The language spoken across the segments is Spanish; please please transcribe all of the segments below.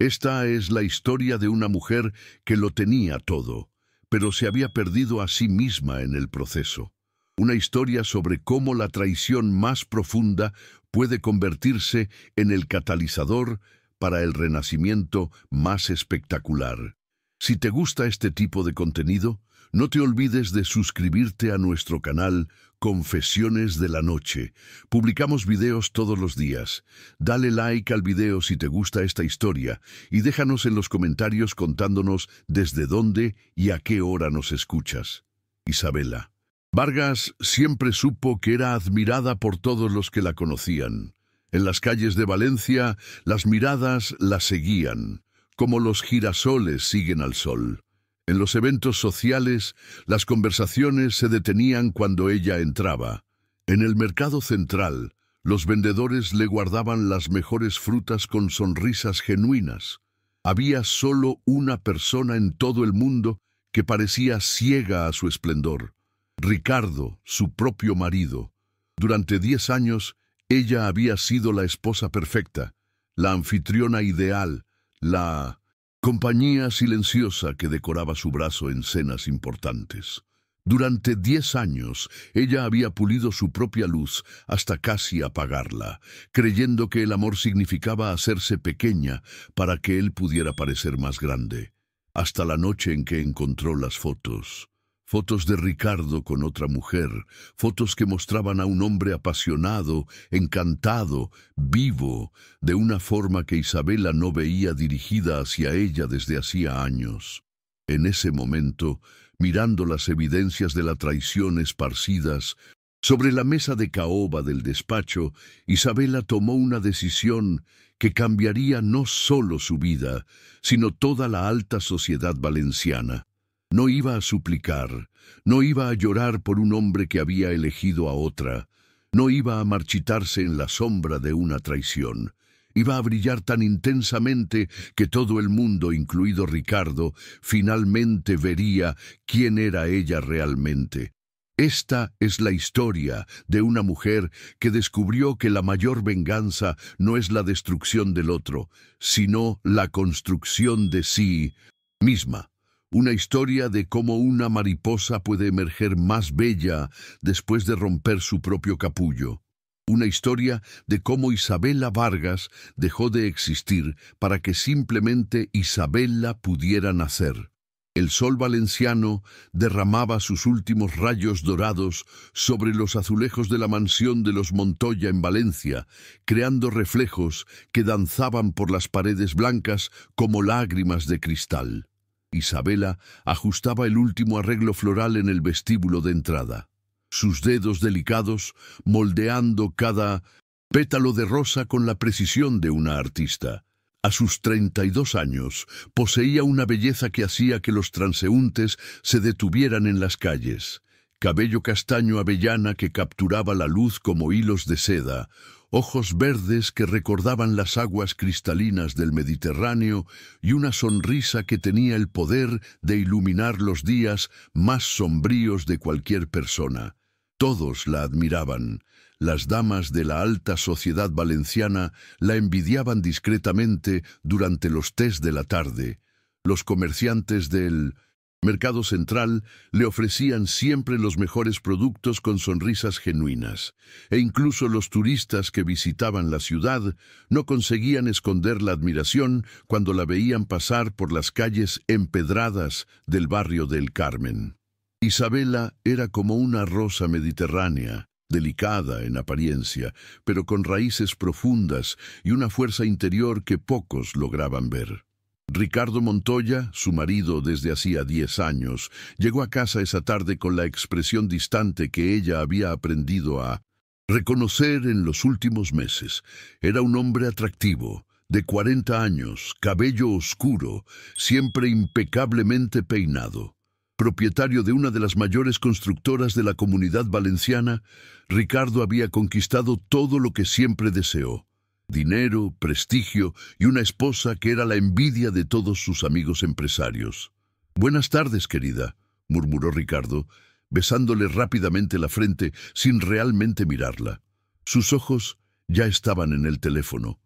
Esta es la historia de una mujer que lo tenía todo, pero se había perdido a sí misma en el proceso. Una historia sobre cómo la traición más profunda puede convertirse en el catalizador para el renacimiento más espectacular. Si te gusta este tipo de contenido, no te olvides de suscribirte a nuestro canal Confesiones de la Noche. Publicamos videos todos los días. Dale like al video si te gusta esta historia y déjanos en los comentarios contándonos desde dónde y a qué hora nos escuchas. Isabela. Vargas siempre supo que era admirada por todos los que la conocían. En las calles de Valencia, las miradas la seguían, como los girasoles siguen al sol. En los eventos sociales, las conversaciones se detenían cuando ella entraba. En el mercado central, los vendedores le guardaban las mejores frutas con sonrisas genuinas. Había solo una persona en todo el mundo que parecía ciega a su esplendor: Ricardo, su propio marido. Durante 10 años, ella había sido la esposa perfecta, la anfitriona ideal, la compañía silenciosa que decoraba su brazo en cenas importantes. Durante 10 años, ella había pulido su propia luz hasta casi apagarla, creyendo que el amor significaba hacerse pequeña para que él pudiera parecer más grande. Hasta la noche en que encontró las fotos. Fotos de Ricardo con otra mujer, fotos que mostraban a un hombre apasionado, encantado, vivo, de una forma que Isabela no veía dirigida hacia ella desde hacía años. En ese momento, mirando las evidencias de la traición esparcidas sobre la mesa de caoba del despacho, Isabela tomó una decisión que cambiaría no solo su vida, sino toda la alta sociedad valenciana. No iba a suplicar, no iba a llorar por un hombre que había elegido a otra, no iba a marchitarse en la sombra de una traición. Iba a brillar tan intensamente que todo el mundo, incluido Ricardo, finalmente vería quién era ella realmente. Esta es la historia de una mujer que descubrió que la mayor venganza no es la destrucción del otro, sino la construcción de sí misma. Una historia de cómo una mariposa puede emerger más bella después de romper su propio capullo. Una historia de cómo Isabela Vargas dejó de existir para que simplemente Isabela pudiera nacer. El sol valenciano derramaba sus últimos rayos dorados sobre los azulejos de la mansión de los Montoya en Valencia, creando reflejos que danzaban por las paredes blancas como lágrimas de cristal. Isabela ajustaba el último arreglo floral en el vestíbulo de entrada. Sus dedos delicados moldeando cada pétalo de rosa con la precisión de una artista. A sus 32 años, poseía una belleza que hacía que los transeúntes se detuvieran en las calles. Cabello castaño avellana que capturaba la luz como hilos de seda, ojos verdes que recordaban las aguas cristalinas del Mediterráneo y una sonrisa que tenía el poder de iluminar los días más sombríos de cualquier persona. Todos la admiraban. Las damas de la alta sociedad valenciana la envidiaban discretamente durante los tés de la tarde. Los comerciantes del Mercado Central le ofrecían siempre los mejores productos con sonrisas genuinas, e incluso los turistas que visitaban la ciudad no conseguían esconder la admiración cuando la veían pasar por las calles empedradas del barrio del Carmen. Isabela era como una rosa mediterránea, delicada en apariencia, pero con raíces profundas y una fuerza interior que pocos lograban ver. Ricardo Montoya, su marido desde hacía 10 años, llegó a casa esa tarde con la expresión distante que ella había aprendido a reconocer en los últimos meses. Era un hombre atractivo, de 40 años, cabello oscuro, siempre impecablemente peinado. Propietario de una de las mayores constructoras de la Comunidad Valenciana, Ricardo había conquistado todo lo que siempre deseó: dinero, prestigio y una esposa que era la envidia de todos sus amigos empresarios. «Buenas tardes, querida», murmuró Ricardo, besándole rápidamente la frente sin realmente mirarla. Sus ojos ya estaban en el teléfono.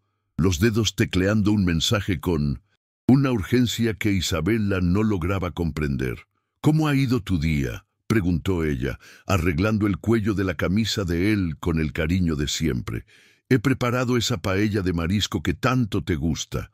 los dedos tecleando un mensaje con una urgencia que Isabela no lograba comprender. «¿Cómo ha ido tu día?», preguntó ella, arreglando el cuello de la camisa de él con el cariño de siempre. «He preparado esa paella de marisco que tanto te gusta».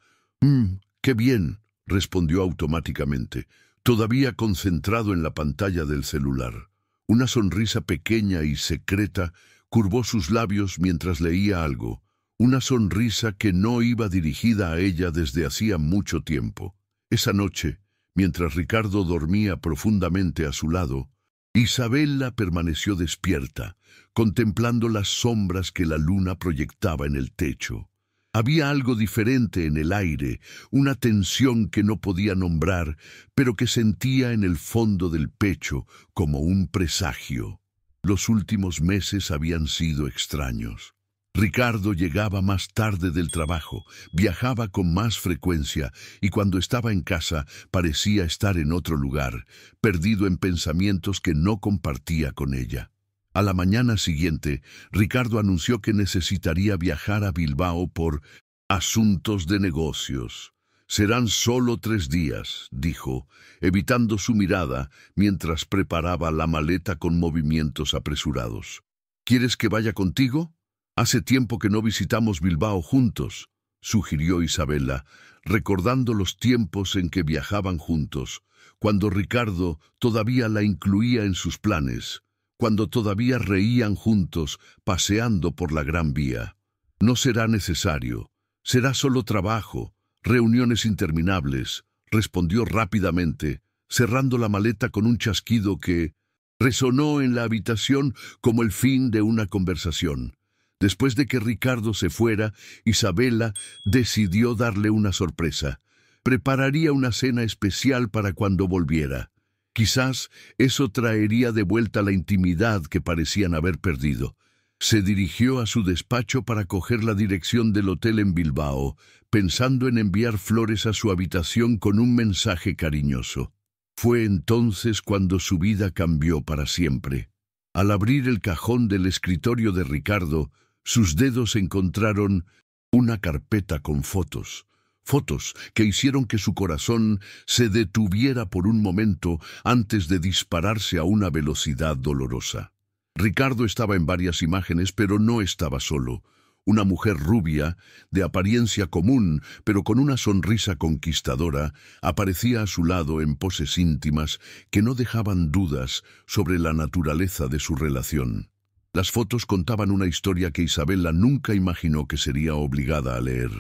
«Qué bien», respondió automáticamente, todavía concentrado en la pantalla del celular. Una sonrisa pequeña y secreta curvó sus labios mientras leía algo. Una sonrisa que no iba dirigida a ella desde hacía mucho tiempo. Esa noche, mientras Ricardo dormía profundamente a su lado, Isabela permaneció despierta, contemplando las sombras que la luna proyectaba en el techo. Había algo diferente en el aire, una tensión que no podía nombrar, pero que sentía en el fondo del pecho como un presagio. Los últimos meses habían sido extraños. Ricardo llegaba más tarde del trabajo, viajaba con más frecuencia y cuando estaba en casa parecía estar en otro lugar, perdido en pensamientos que no compartía con ella. A la mañana siguiente, Ricardo anunció que necesitaría viajar a Bilbao por asuntos de negocios. «Serán solo 3 días», dijo, evitando su mirada mientras preparaba la maleta con movimientos apresurados. «¿Quieres que vaya contigo? Hace tiempo que no visitamos Bilbao juntos», sugirió Isabela, recordando los tiempos en que viajaban juntos, cuando Ricardo todavía la incluía en sus planes, cuando todavía reían juntos paseando por la Gran Vía. «No será necesario. Será solo trabajo, reuniones interminables», respondió rápidamente, cerrando la maleta con un chasquido que resonó en la habitación como el fin de una conversación. Después de que Ricardo se fuera, Isabela decidió darle una sorpresa. Prepararía una cena especial para cuando volviera. Quizás eso traería de vuelta la intimidad que parecían haber perdido. Se dirigió a su despacho para coger la dirección del hotel en Bilbao, pensando en enviar flores a su habitación con un mensaje cariñoso. Fue entonces cuando su vida cambió para siempre. Al abrir el cajón del escritorio de Ricardo, sus dedos encontraron una carpeta con fotos. Fotos que hicieron que su corazón se detuviera por un momento antes de dispararse a una velocidad dolorosa. Ricardo estaba en varias imágenes, pero no estaba solo. Una mujer rubia, de apariencia común, pero con una sonrisa conquistadora, aparecía a su lado en poses íntimas que no dejaban dudas sobre la naturaleza de su relación. Las fotos contaban una historia que Isabela nunca imaginó que sería obligada a leer.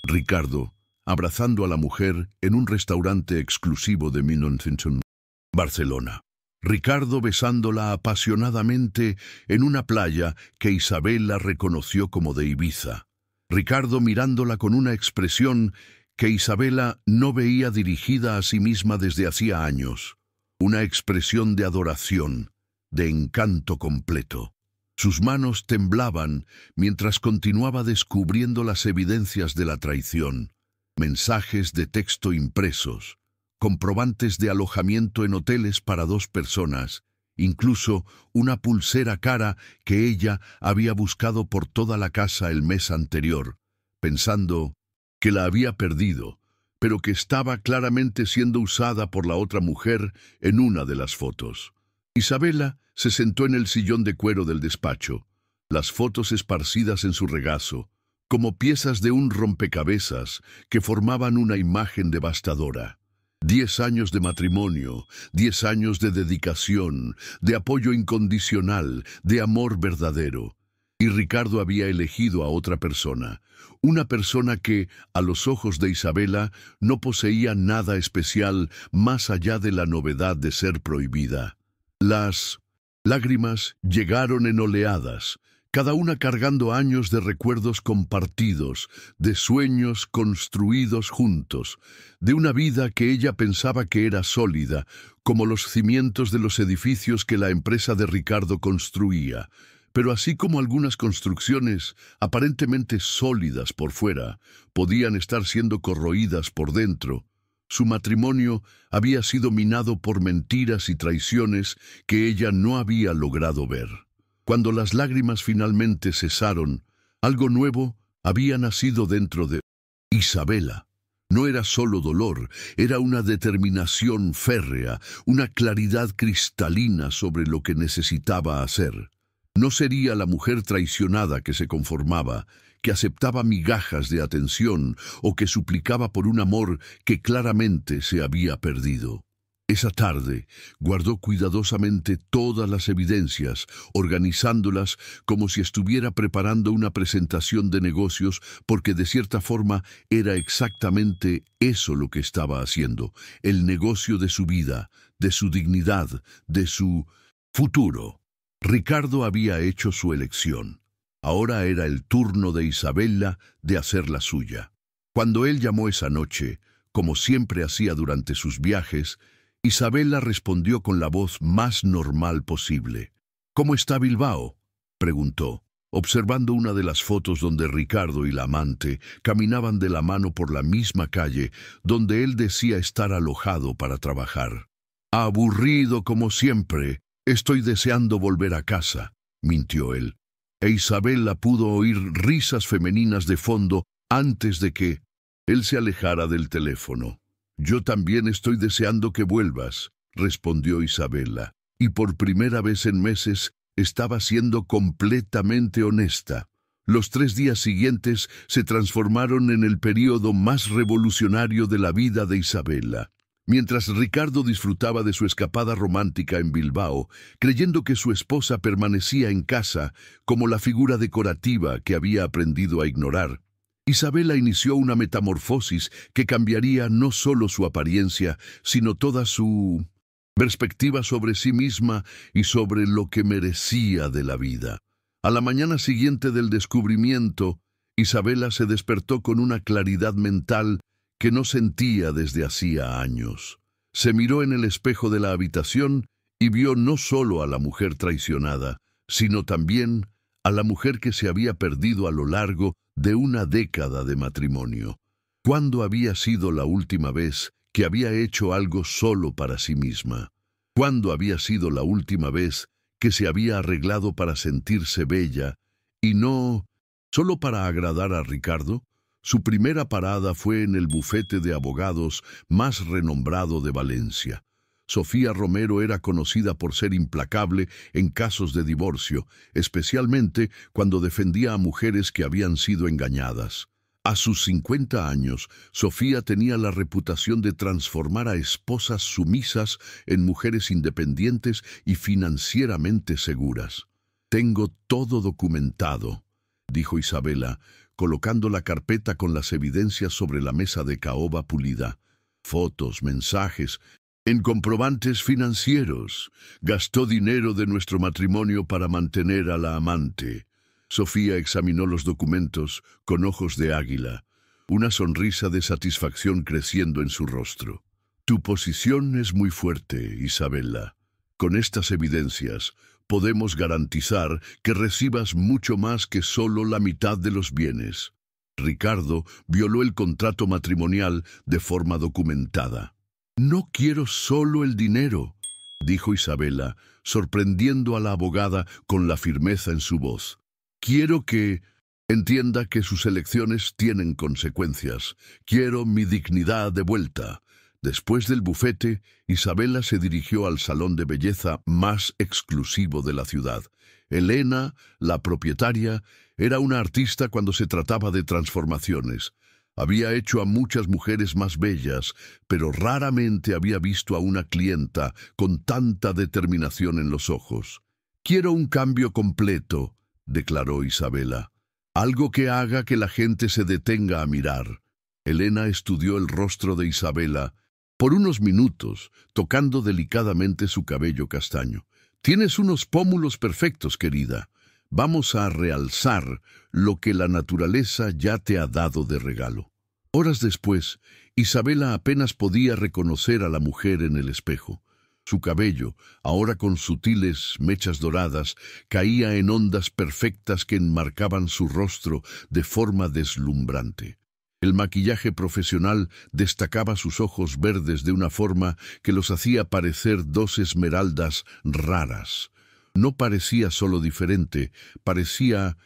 Ricardo, abrazando a la mujer en un restaurante exclusivo de Minoncinchon, Barcelona. Ricardo besándola apasionadamente en una playa que Isabela reconoció como de Ibiza. Ricardo mirándola con una expresión que Isabela no veía dirigida a sí misma desde hacía años. Una expresión de adoración, de encanto completo. Sus manos temblaban mientras continuaba descubriendo las evidencias de la traición. Mensajes de texto impresos, comprobantes de alojamiento en hoteles para 2 personas, incluso una pulsera cara que ella había buscado por toda la casa el mes anterior, pensando que la había perdido, pero que estaba claramente siendo usada por la otra mujer en una de las fotos. Isabela se sentó en el sillón de cuero del despacho, las fotos esparcidas en su regazo, como piezas de un rompecabezas que formaban una imagen devastadora. 10 años de matrimonio, 10 años de dedicación, de apoyo incondicional, de amor verdadero. Y Ricardo había elegido a otra persona, una persona que, a los ojos de Isabela, no poseía nada especial más allá de la novedad de ser prohibida. Las lágrimas llegaron en oleadas, cada una cargando años de recuerdos compartidos, de sueños construidos juntos, de una vida que ella pensaba que era sólida, como los cimientos de los edificios que la empresa de Ricardo construía. Pero así como algunas construcciones, aparentemente sólidas por fuera, podían estar siendo corroídas por dentro, su matrimonio había sido minado por mentiras y traiciones que ella no había logrado ver. Cuando las lágrimas finalmente cesaron, algo nuevo había nacido dentro de Isabela. No era solo dolor, era una determinación férrea, una claridad cristalina sobre lo que necesitaba hacer. No sería la mujer traicionada que se conformaba, que aceptaba migajas de atención o que suplicaba por un amor que claramente se había perdido. Esa tarde guardó cuidadosamente todas las evidencias, organizándolas como si estuviera preparando una presentación de negocios, porque de cierta forma era exactamente eso lo que estaba haciendo, el negocio de su vida, de su dignidad, de su futuro. Ricardo había hecho su elección. Ahora era el turno de Isabela de hacer la suya. Cuando él llamó esa noche, como siempre hacía durante sus viajes, Isabela respondió con la voz más normal posible. «¿Cómo está Bilbao?», preguntó, observando una de las fotos donde Ricardo y la amante caminaban de la mano por la misma calle donde él decía estar alojado para trabajar. «Aburrido como siempre. Estoy deseando volver a casa», mintió él. E Isabela pudo oír risas femeninas de fondo antes de que él se alejara del teléfono. «Yo también estoy deseando que vuelvas», respondió Isabela, y por primera vez en meses estaba siendo completamente honesta. Los 3 días siguientes se transformaron en el período más revolucionario de la vida de Isabela. Mientras Ricardo disfrutaba de su escapada romántica en Bilbao, creyendo que su esposa permanecía en casa como la figura decorativa que había aprendido a ignorar, Isabela inició una metamorfosis que cambiaría no solo su apariencia, sino toda su perspectiva sobre sí misma y sobre lo que merecía de la vida. A la mañana siguiente del descubrimiento, Isabela se despertó con una claridad mental que no sentía desde hacía años. Se miró en el espejo de la habitación y vio no solo a la mujer traicionada, sino también a la mujer que se había perdido a lo largo de una década de matrimonio. ¿Cuándo había sido la última vez que había hecho algo solo para sí misma? ¿Cuándo había sido la última vez que se había arreglado para sentirse bella y no solo para agradar a Ricardo? Su primera parada fue en el bufete de abogados más renombrado de Valencia. Sofía Romero era conocida por ser implacable en casos de divorcio, especialmente cuando defendía a mujeres que habían sido engañadas. A sus 50 años, Sofía tenía la reputación de transformar a esposas sumisas en mujeres independientes y financieramente seguras. «Tengo todo documentado», dijo Isabela, colocando la carpeta con las evidencias sobre la mesa de caoba pulida. «Fotos, mensajes, en comprobantes financieros. Gastó dinero de nuestro matrimonio para mantener a la amante». Sofía examinó los documentos con ojos de águila, una sonrisa de satisfacción creciendo en su rostro. «Tu posición es muy fuerte, Isabela. Con estas evidencias podemos garantizar que recibas mucho más que solo la mitad de los bienes». Ricardo violó el contrato matrimonial de forma documentada. «No quiero solo el dinero», dijo Isabela, sorprendiendo a la abogada con la firmeza en su voz. «Quiero que entienda que sus elecciones tienen consecuencias. Quiero mi dignidad de vuelta». Después del bufete, Isabela se dirigió al salón de belleza más exclusivo de la ciudad. Elena, la propietaria, era una artista cuando se trataba de transformaciones. Había hecho a muchas mujeres más bellas, pero raramente había visto a una clienta con tanta determinación en los ojos. «Quiero un cambio completo», declaró Isabela. «Algo que haga que la gente se detenga a mirar». Elena estudió el rostro de Isabela por unos minutos, tocando delicadamente su cabello castaño. «Tienes unos pómulos perfectos, querida. Vamos a realzar lo que la naturaleza ya te ha dado de regalo». Horas después, Isabela apenas podía reconocer a la mujer en el espejo. Su cabello, ahora con sutiles mechas doradas, caía en ondas perfectas que enmarcaban su rostro de forma deslumbrante. El maquillaje profesional destacaba sus ojos verdes de una forma que los hacía parecer 2 esmeraldas raras. No parecía solo diferente, parecía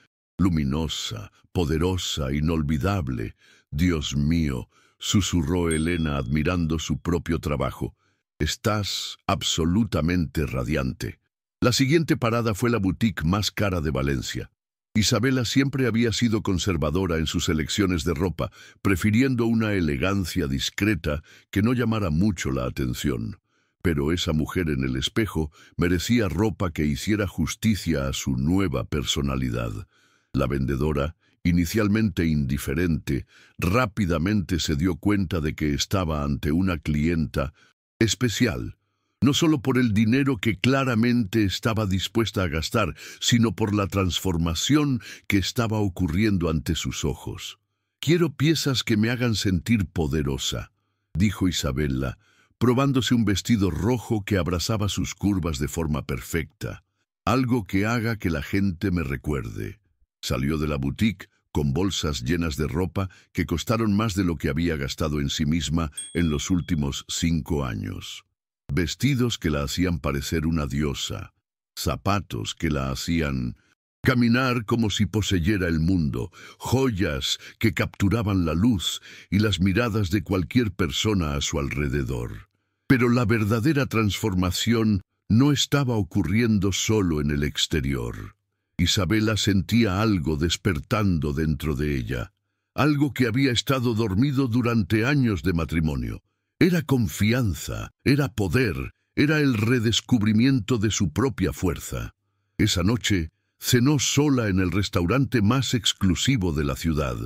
luminosa, poderosa, inolvidable. Dios mío, susurró Elena admirando su propio trabajo. Estás absolutamente radiante. La siguiente parada fue la boutique más cara de Valencia. Isabela siempre había sido conservadora en sus elecciones de ropa, prefiriendo una elegancia discreta que no llamara mucho la atención. Pero esa mujer en el espejo merecía ropa que hiciera justicia a su nueva personalidad. La vendedora, inicialmente indiferente, rápidamente se dio cuenta de que estaba ante una clienta especial, no solo por el dinero que claramente estaba dispuesta a gastar, sino por la transformación que estaba ocurriendo ante sus ojos. «Quiero piezas que me hagan sentir poderosa», dijo Isabela, probándose un vestido rojo que abrazaba sus curvas de forma perfecta. «Algo que haga que la gente me recuerde». Salió de la boutique con bolsas llenas de ropa que costaron más de lo que había gastado en sí misma en los últimos 5 años. Vestidos que la hacían parecer una diosa, zapatos que la hacían caminar como si poseyera el mundo, joyas que capturaban la luz y las miradas de cualquier persona a su alrededor. Pero la verdadera transformación no estaba ocurriendo solo en el exterior. Isabela sentía algo despertando dentro de ella, algo que había estado dormido durante años de matrimonio. Era confianza, era poder, era el redescubrimiento de su propia fuerza. Esa noche cenó sola en el restaurante más exclusivo de la ciudad,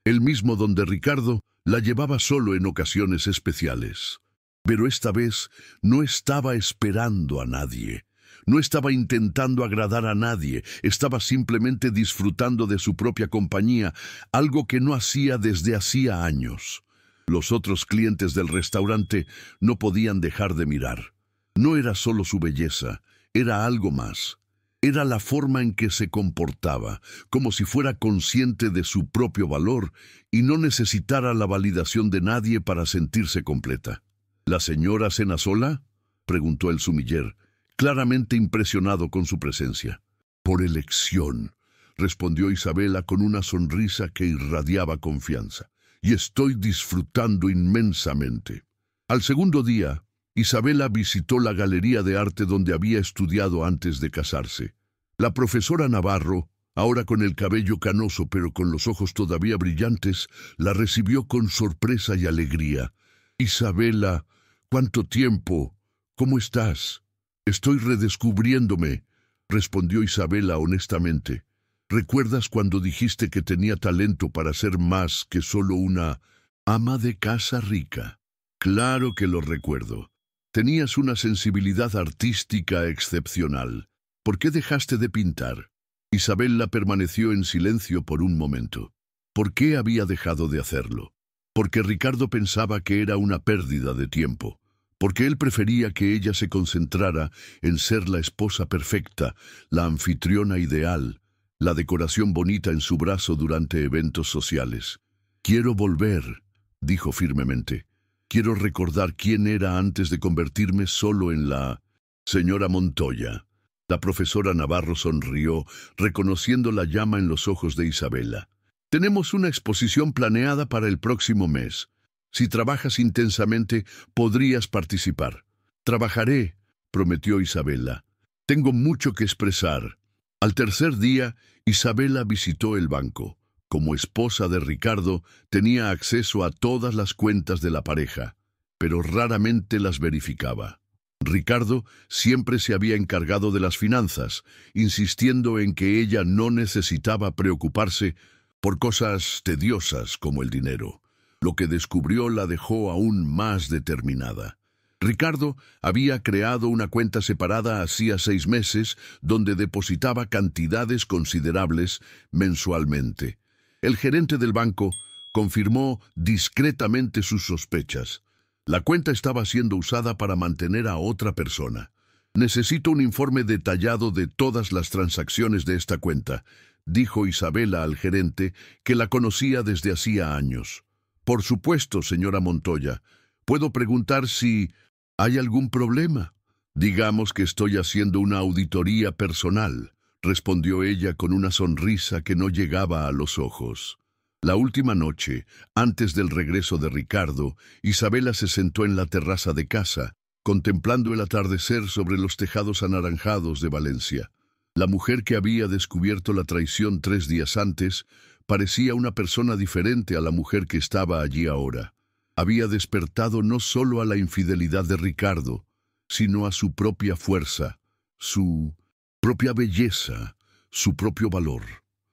el mismo donde Ricardo la llevaba solo en ocasiones especiales. Pero esta vez no estaba esperando a nadie. No estaba intentando agradar a nadie, estaba simplemente disfrutando de su propia compañía, algo que no hacía desde hacía años. Los otros clientes del restaurante no podían dejar de mirar. No era solo su belleza, era algo más. Era la forma en que se comportaba, como si fuera consciente de su propio valor y no necesitara la validación de nadie para sentirse completa. «¿La señora cena sola?», preguntó el sumiller, claramente impresionado con su presencia. «Por elección», respondió Isabela con una sonrisa que irradiaba confianza. «Y estoy disfrutando inmensamente». Al segundo día, Isabela visitó la galería de arte donde había estudiado antes de casarse. La profesora Navarro, ahora con el cabello canoso pero con los ojos todavía brillantes, la recibió con sorpresa y alegría. «Isabela, ¿cuánto tiempo? ¿Cómo estás?» «Estoy redescubriéndome», respondió Isabela honestamente. «¿Recuerdas cuando dijiste que tenía talento para ser más que solo una ama de casa rica?» «Claro que lo recuerdo. Tenías una sensibilidad artística excepcional. ¿Por qué dejaste de pintar?» Isabela permaneció en silencio por un momento. ¿Por qué había dejado de hacerlo? Porque Ricardo pensaba que era una pérdida de tiempo. Porque él prefería que ella se concentrara en ser la esposa perfecta, la anfitriona ideal, la decoración bonita en su brazo durante eventos sociales. «Quiero volver», dijo firmemente. «Quiero recordar quién era antes de convertirme solo en la señora Montoya». La profesora Navarro sonrió, reconociendo la llama en los ojos de Isabela. «Tenemos una exposición planeada para el próximo mes. Si trabajas intensamente, podrías participar». «Trabajaré», prometió Isabela. «Tengo mucho que expresar». Al tercer día, Isabela visitó el banco. Como esposa de Ricardo, tenía acceso a todas las cuentas de la pareja, pero raramente las verificaba. Ricardo siempre se había encargado de las finanzas, insistiendo en que ella no necesitaba preocuparse por cosas tediosas como el dinero. Lo que descubrió la dejó aún más determinada. Ricardo había creado una cuenta separada hacía 6 meses donde depositaba cantidades considerables mensualmente. El gerente del banco confirmó discretamente sus sospechas. La cuenta estaba siendo usada para mantener a otra persona. «Necesito un informe detallado de todas las transacciones de esta cuenta», dijo Isabela al gerente, que la conocía desde hacía años. «Por supuesto, señora Montoya. ¿Puedo preguntar si hay algún problema?» «Digamos que estoy haciendo una auditoría personal», respondió ella con una sonrisa que no llegaba a los ojos. La última noche, antes del regreso de Ricardo, Isabela se sentó en la terraza de casa, contemplando el atardecer sobre los tejados anaranjados de Valencia. La mujer que había descubierto la traición 3 días antes parecía una persona diferente a la mujer que estaba allí ahora. Había despertado no solo a la infidelidad de Ricardo, sino a su propia fuerza, su propia belleza, su propio valor.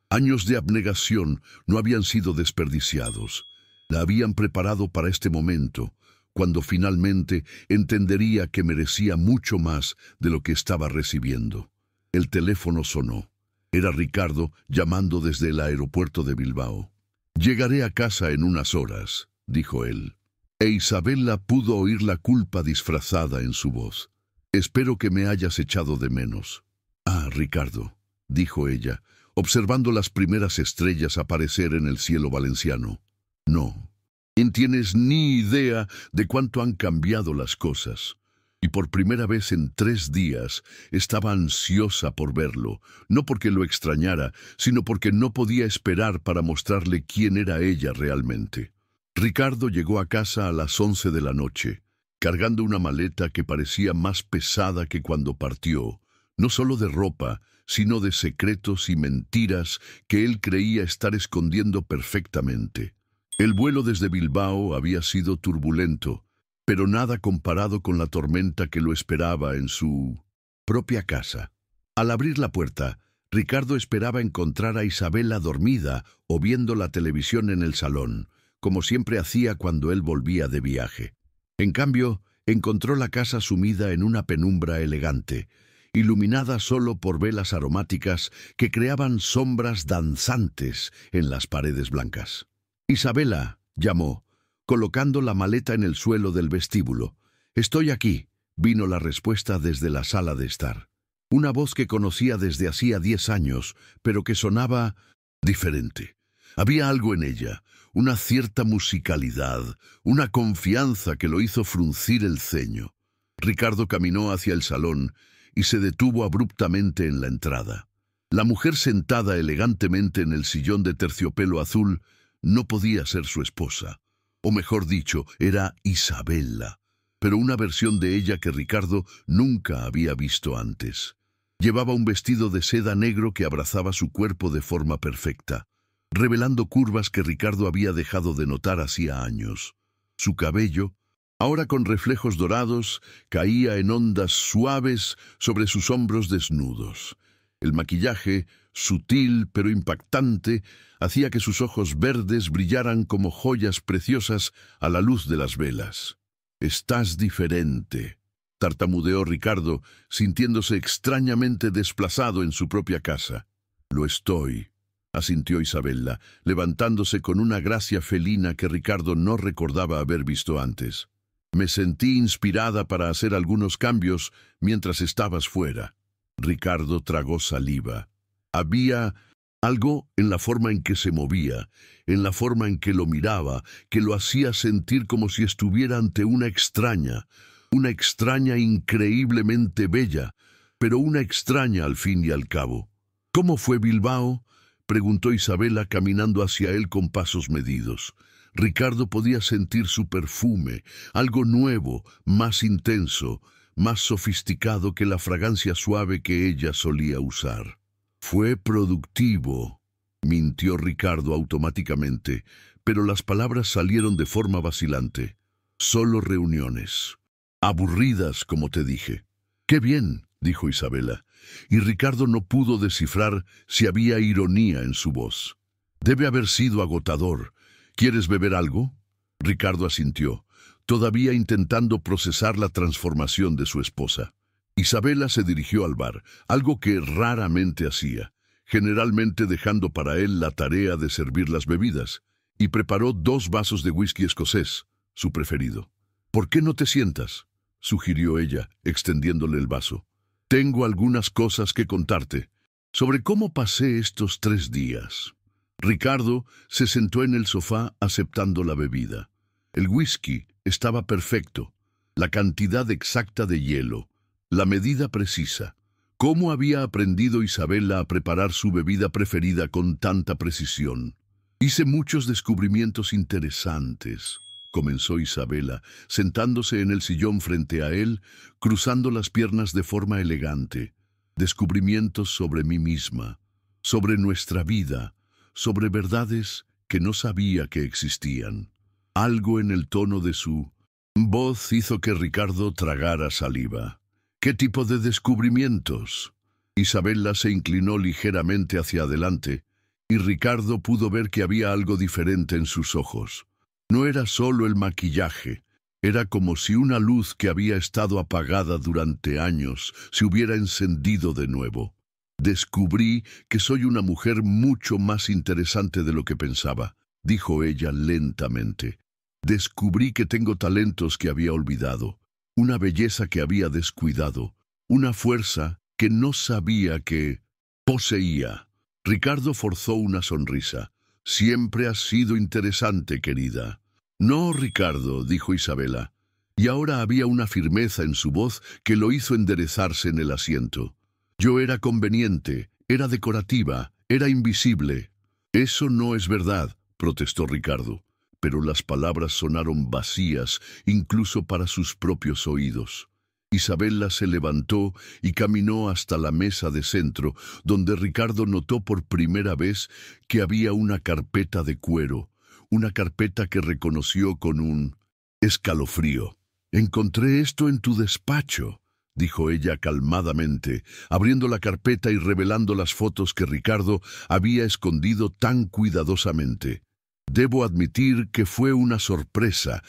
Años de abnegación no habían sido desperdiciados. La habían preparado para este momento, cuando finalmente entendería que merecía mucho más de lo que estaba recibiendo. El teléfono sonó. Era Ricardo llamando desde el aeropuerto de Bilbao. «Llegaré a casa en unas horas», dijo él. E Isabela pudo oír la culpa disfrazada en su voz. «Espero que me hayas echado de menos». «Ah, Ricardo», dijo ella, observando las primeras estrellas aparecer en el cielo valenciano. «No, no tienes ni idea de cuánto han cambiado las cosas». Y por primera vez en 3 días estaba ansiosa por verlo, no porque lo extrañara, sino porque no podía esperar para mostrarle quién era ella realmente. Ricardo llegó a casa a las 11 de la noche, cargando una maleta que parecía más pesada que cuando partió, no solo de ropa, sino de secretos y mentiras que él creía estar escondiendo perfectamente. El vuelo desde Bilbao había sido turbulento, pero nada comparado con la tormenta que lo esperaba en su propia casa. Al abrir la puerta, Ricardo esperaba encontrar a Isabela dormida o viendo la televisión en el salón, como siempre hacía cuando él volvía de viaje. En cambio, encontró la casa sumida en una penumbra elegante, iluminada solo por velas aromáticas que creaban sombras danzantes en las paredes blancas. «Isabela», llamó, colocando la maleta en el suelo del vestíbulo. «Estoy aquí», vino la respuesta desde la sala de estar. Una voz que conocía desde hacía 10 años, pero que sonaba diferente. Había algo en ella, una cierta musicalidad, una confianza que lo hizo fruncir el ceño. Ricardo caminó hacia el salón y se detuvo abruptamente en la entrada. La mujer sentada elegantemente en el sillón de terciopelo azul no podía ser su esposa. O mejor dicho, era Isabela, pero una versión de ella que Ricardo nunca había visto antes. Llevaba un vestido de seda negro que abrazaba su cuerpo de forma perfecta, revelando curvas que Ricardo había dejado de notar hacía años. Su cabello, ahora con reflejos dorados, caía en ondas suaves sobre sus hombros desnudos. El maquillaje, sutil pero impactante, hacía que sus ojos verdes brillaran como joyas preciosas a la luz de las velas. «Estás diferente», tartamudeó Ricardo, sintiéndose extrañamente desplazado en su propia casa. «Lo estoy», asintió Isabela, levantándose con una gracia felina que Ricardo no recordaba haber visto antes. «Me sentí inspirada para hacer algunos cambios mientras estabas fuera». Ricardo tragó saliva. Había algo en la forma en que se movía, en la forma en que lo miraba, que lo hacía sentir como si estuviera ante una extraña increíblemente bella, pero una extraña al fin y al cabo. «¿Cómo fue Bilbao?», preguntó Isabela caminando hacia él con pasos medidos. Ricardo podía sentir su perfume, algo nuevo, más intenso, más sofisticado que la fragancia suave que ella solía usar. «Fue productivo», mintió Ricardo automáticamente, pero las palabras salieron de forma vacilante. «Solo reuniones. Aburridas, como te dije». «Qué bien», dijo Isabela, y Ricardo no pudo descifrar si había ironía en su voz. «Debe haber sido agotador. ¿Quieres beber algo?» Ricardo asintió, todavía intentando procesar la transformación de su esposa. Isabela se dirigió al bar, algo que raramente hacía, generalmente dejando para él la tarea de servir las bebidas, y preparó 2 vasos de whisky escocés, su preferido. «¿Por qué no te sientas?», sugirió ella, extendiéndole el vaso. «Tengo algunas cosas que contarte sobre cómo pasé estos 3 días». Ricardo se sentó en el sofá aceptando la bebida. El whisky estaba perfecto, la cantidad exacta de hielo, la medida precisa, ¿Cómo había aprendido Isabela a preparar su bebida preferida con tanta precisión? Hice muchos descubrimientos interesantes, comenzó Isabela, sentándose en el sillón frente a él, cruzando las piernas de forma elegante. Descubrimientos sobre mí misma, sobre nuestra vida, sobre verdades que no sabía que existían. Algo en el tono de su voz hizo que Ricardo tragara saliva. ¿Qué tipo de descubrimientos? Isabela se inclinó ligeramente hacia adelante, y Ricardo pudo ver que había algo diferente en sus ojos. No era solo el maquillaje, era como si una luz que había estado apagada durante años se hubiera encendido de nuevo. Descubrí que soy una mujer mucho más interesante de lo que pensaba, dijo ella lentamente. Descubrí que tengo talentos que había olvidado, una belleza que había descuidado, una fuerza que no sabía que poseía. Ricardo forzó una sonrisa. Siempre has sido interesante, querida. No, Ricardo, dijo Isabela, y ahora había una firmeza en su voz que lo hizo enderezarse en el asiento. Yo era conveniente, era decorativa, era invisible. Eso no es verdad, protestó Ricardo, pero las palabras sonaron vacías incluso para sus propios oídos. Isabela se levantó y caminó hasta la mesa de centro, donde Ricardo notó por primera vez que había una carpeta de cuero, una carpeta que reconoció con un escalofrío. «Encontré esto en tu despacho», dijo ella calmadamente, abriendo la carpeta y revelando las fotos que Ricardo había escondido tan cuidadosamente. Debo admitir que fue una sorpresa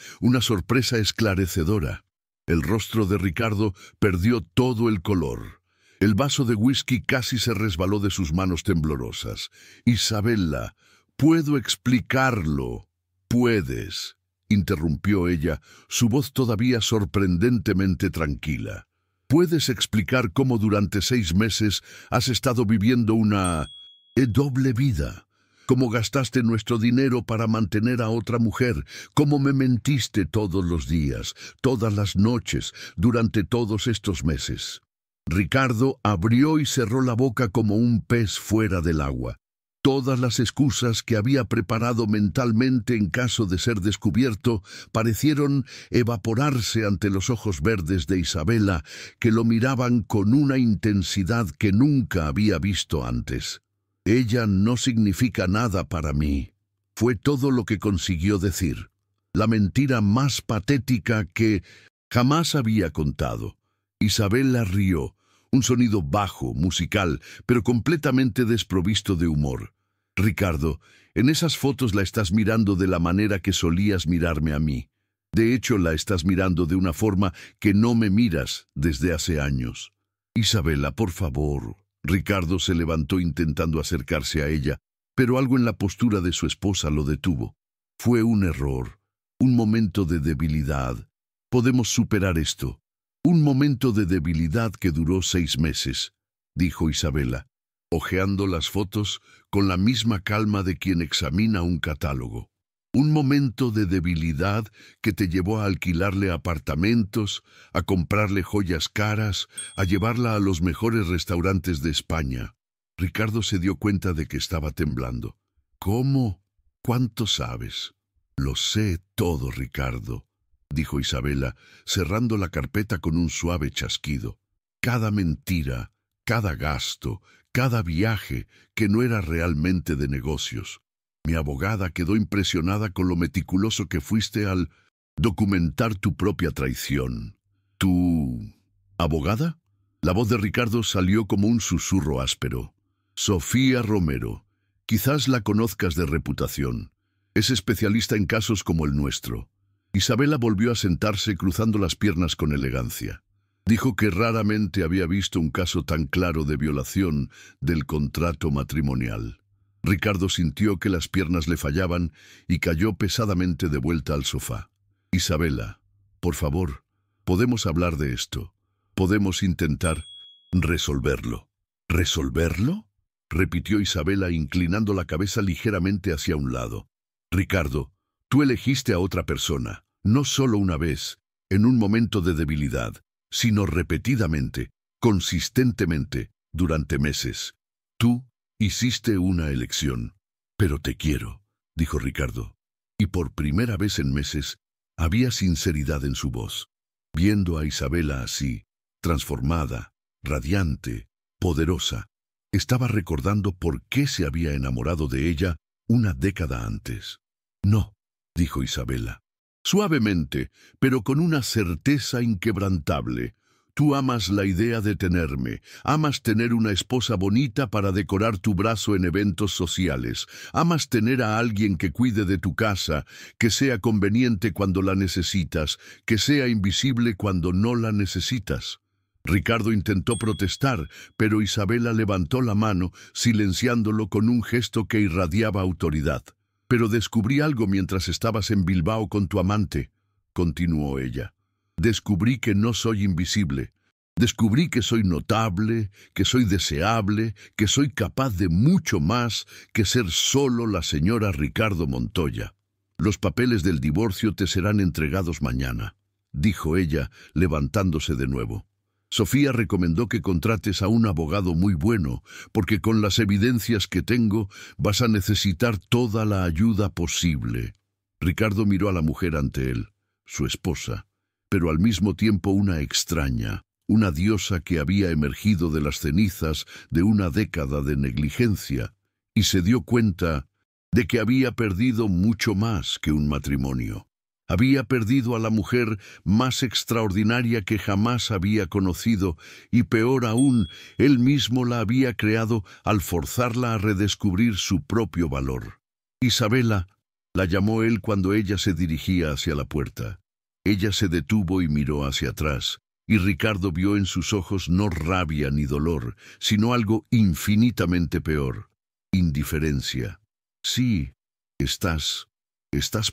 esclarecedora. El rostro de Ricardo perdió todo el color. El vaso de whisky casi se resbaló de sus manos temblorosas. «Isabela, puedo explicarlo». «Puedes», interrumpió ella, su voz todavía sorprendentemente tranquila. «Puedes explicar cómo durante 6 meses has estado viviendo una doble vida. Cómo gastaste nuestro dinero para mantener a otra mujer, cómo me mentiste todos los días, todas las noches, durante todos estos meses». Ricardo abrió y cerró la boca como un pez fuera del agua. Todas las excusas que había preparado mentalmente en caso de ser descubierto parecieron evaporarse ante los ojos verdes de Isabela, que lo miraban con una intensidad que nunca había visto antes. «Ella no significa nada para mí», fue todo lo que consiguió decir. La mentira más patética que jamás había contado. Isabela rió, un sonido bajo, musical, pero completamente desprovisto de humor. «Ricardo, en esas fotos la estás mirando de la manera que solías mirarme a mí. De hecho, la estás mirando de una forma que no me miras desde hace años». «Isabela, por favor». Ricardo se levantó intentando acercarse a ella, pero algo en la postura de su esposa lo detuvo. «Fue un error, un momento de debilidad. Podemos superar esto». «Un momento de debilidad que duró 6 meses», dijo Isabela, hojeando las fotos con la misma calma de quien examina un catálogo. «Un momento de debilidad que te llevó a alquilarle apartamentos, a comprarle joyas caras, a llevarla a los mejores restaurantes de España». Ricardo se dio cuenta de que estaba temblando. «¿Cómo? ¿Cuánto sabes?» «Lo sé todo, Ricardo», dijo Isabela, cerrando la carpeta con un suave chasquido. «Cada mentira, cada gasto, cada viaje que no era realmente de negocios. Mi abogada quedó impresionada con lo meticuloso que fuiste al documentar tu propia traición». «¿Tu abogada?» La voz de Ricardo salió como un susurro áspero. «Sofía Romero. Quizás la conozcas de reputación. Es especialista en casos como el nuestro». Isabela volvió a sentarse cruzando las piernas con elegancia. Dijo que raramente había visto un caso tan claro de violación del contrato matrimonial. Ricardo sintió que las piernas le fallaban y cayó pesadamente de vuelta al sofá. «Isabela, por favor, podemos hablar de esto. Podemos intentar resolverlo». «¿Resolverlo?», repitió Isabela inclinando la cabeza ligeramente hacia un lado. «Ricardo, tú elegiste a otra persona, no solo una vez, en un momento de debilidad, sino repetidamente, consistentemente, durante meses. Tú hiciste una elección. Pero te quiero, dijo Ricardo. Y por primera vez en meses, había sinceridad en su voz. Viendo a Isabela así, transformada, radiante, poderosa, estaba recordando por qué se había enamorado de ella una década antes. No, dijo Isabela, suavemente, pero con una certeza inquebrantable. Tú amas la idea de tenerme, amas tener una esposa bonita para decorar tu brazo en eventos sociales, amas tener a alguien que cuide de tu casa, que sea conveniente cuando la necesitas, que sea invisible cuando no la necesitas. Ricardo intentó protestar, pero Isabela levantó la mano, silenciándolo con un gesto que irradiaba autoridad. Pero descubrí algo mientras estabas en Bilbao con tu amante, continuó ella. Descubrí que no soy invisible. Descubrí que soy notable, que soy deseable, que soy capaz de mucho más que ser solo la señora Ricardo Montoya. Los papeles del divorcio te serán entregados mañana, dijo ella, levantándose de nuevo. Sofía recomendó que contrates a un abogado muy bueno, porque con las evidencias que tengo vas a necesitar toda la ayuda posible. Ricardo miró a la mujer ante él, su esposa, pero al mismo tiempo una extraña, una diosa que había emergido de las cenizas de una década de negligencia, y se dio cuenta de que había perdido mucho más que un matrimonio. Había perdido a la mujer más extraordinaria que jamás había conocido, y peor aún, él mismo la había creado al forzarla a redescubrir su propio valor. Isabela, la llamó él cuando ella se dirigía hacia la puerta. Ella se detuvo y miró hacia atrás, y Ricardo vio en sus ojos no rabia ni dolor, sino algo infinitamente peor, indiferencia. Sí, estás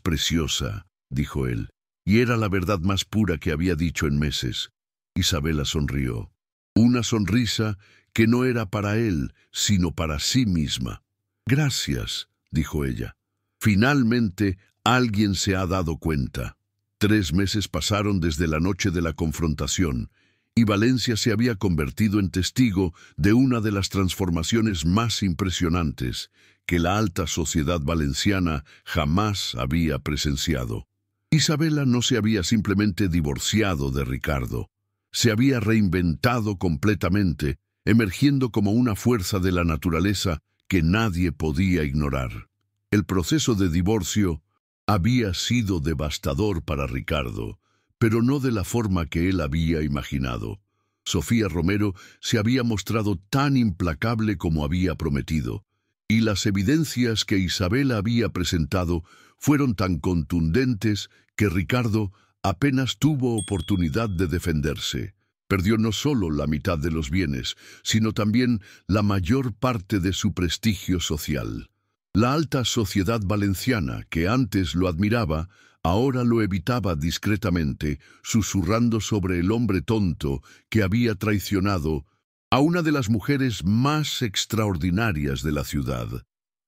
preciosa, dijo él, y era la verdad más pura que había dicho en meses. Isabela sonrió, una sonrisa que no era para él, sino para sí misma. Gracias, dijo ella. Finalmente, alguien se ha dado cuenta. 3 meses pasaron desde la noche de la confrontación, y Valencia se había convertido en testigo de una de las transformaciones más impresionantes que la alta sociedad valenciana jamás había presenciado. Isabela no se había simplemente divorciado de Ricardo, se había reinventado completamente, emergiendo como una fuerza de la naturaleza que nadie podía ignorar. El proceso de divorcio había sido devastador para Ricardo, pero no de la forma que él había imaginado. Sofía Romero se había mostrado tan implacable como había prometido, y las evidencias que Isabela había presentado fueron tan contundentes que Ricardo apenas tuvo oportunidad de defenderse. Perdió no solo la mitad de los bienes, sino también la mayor parte de su prestigio social. La alta sociedad valenciana, que antes lo admiraba, ahora lo evitaba discretamente, susurrando sobre el hombre tonto que había traicionado a una de las mujeres más extraordinarias de la ciudad.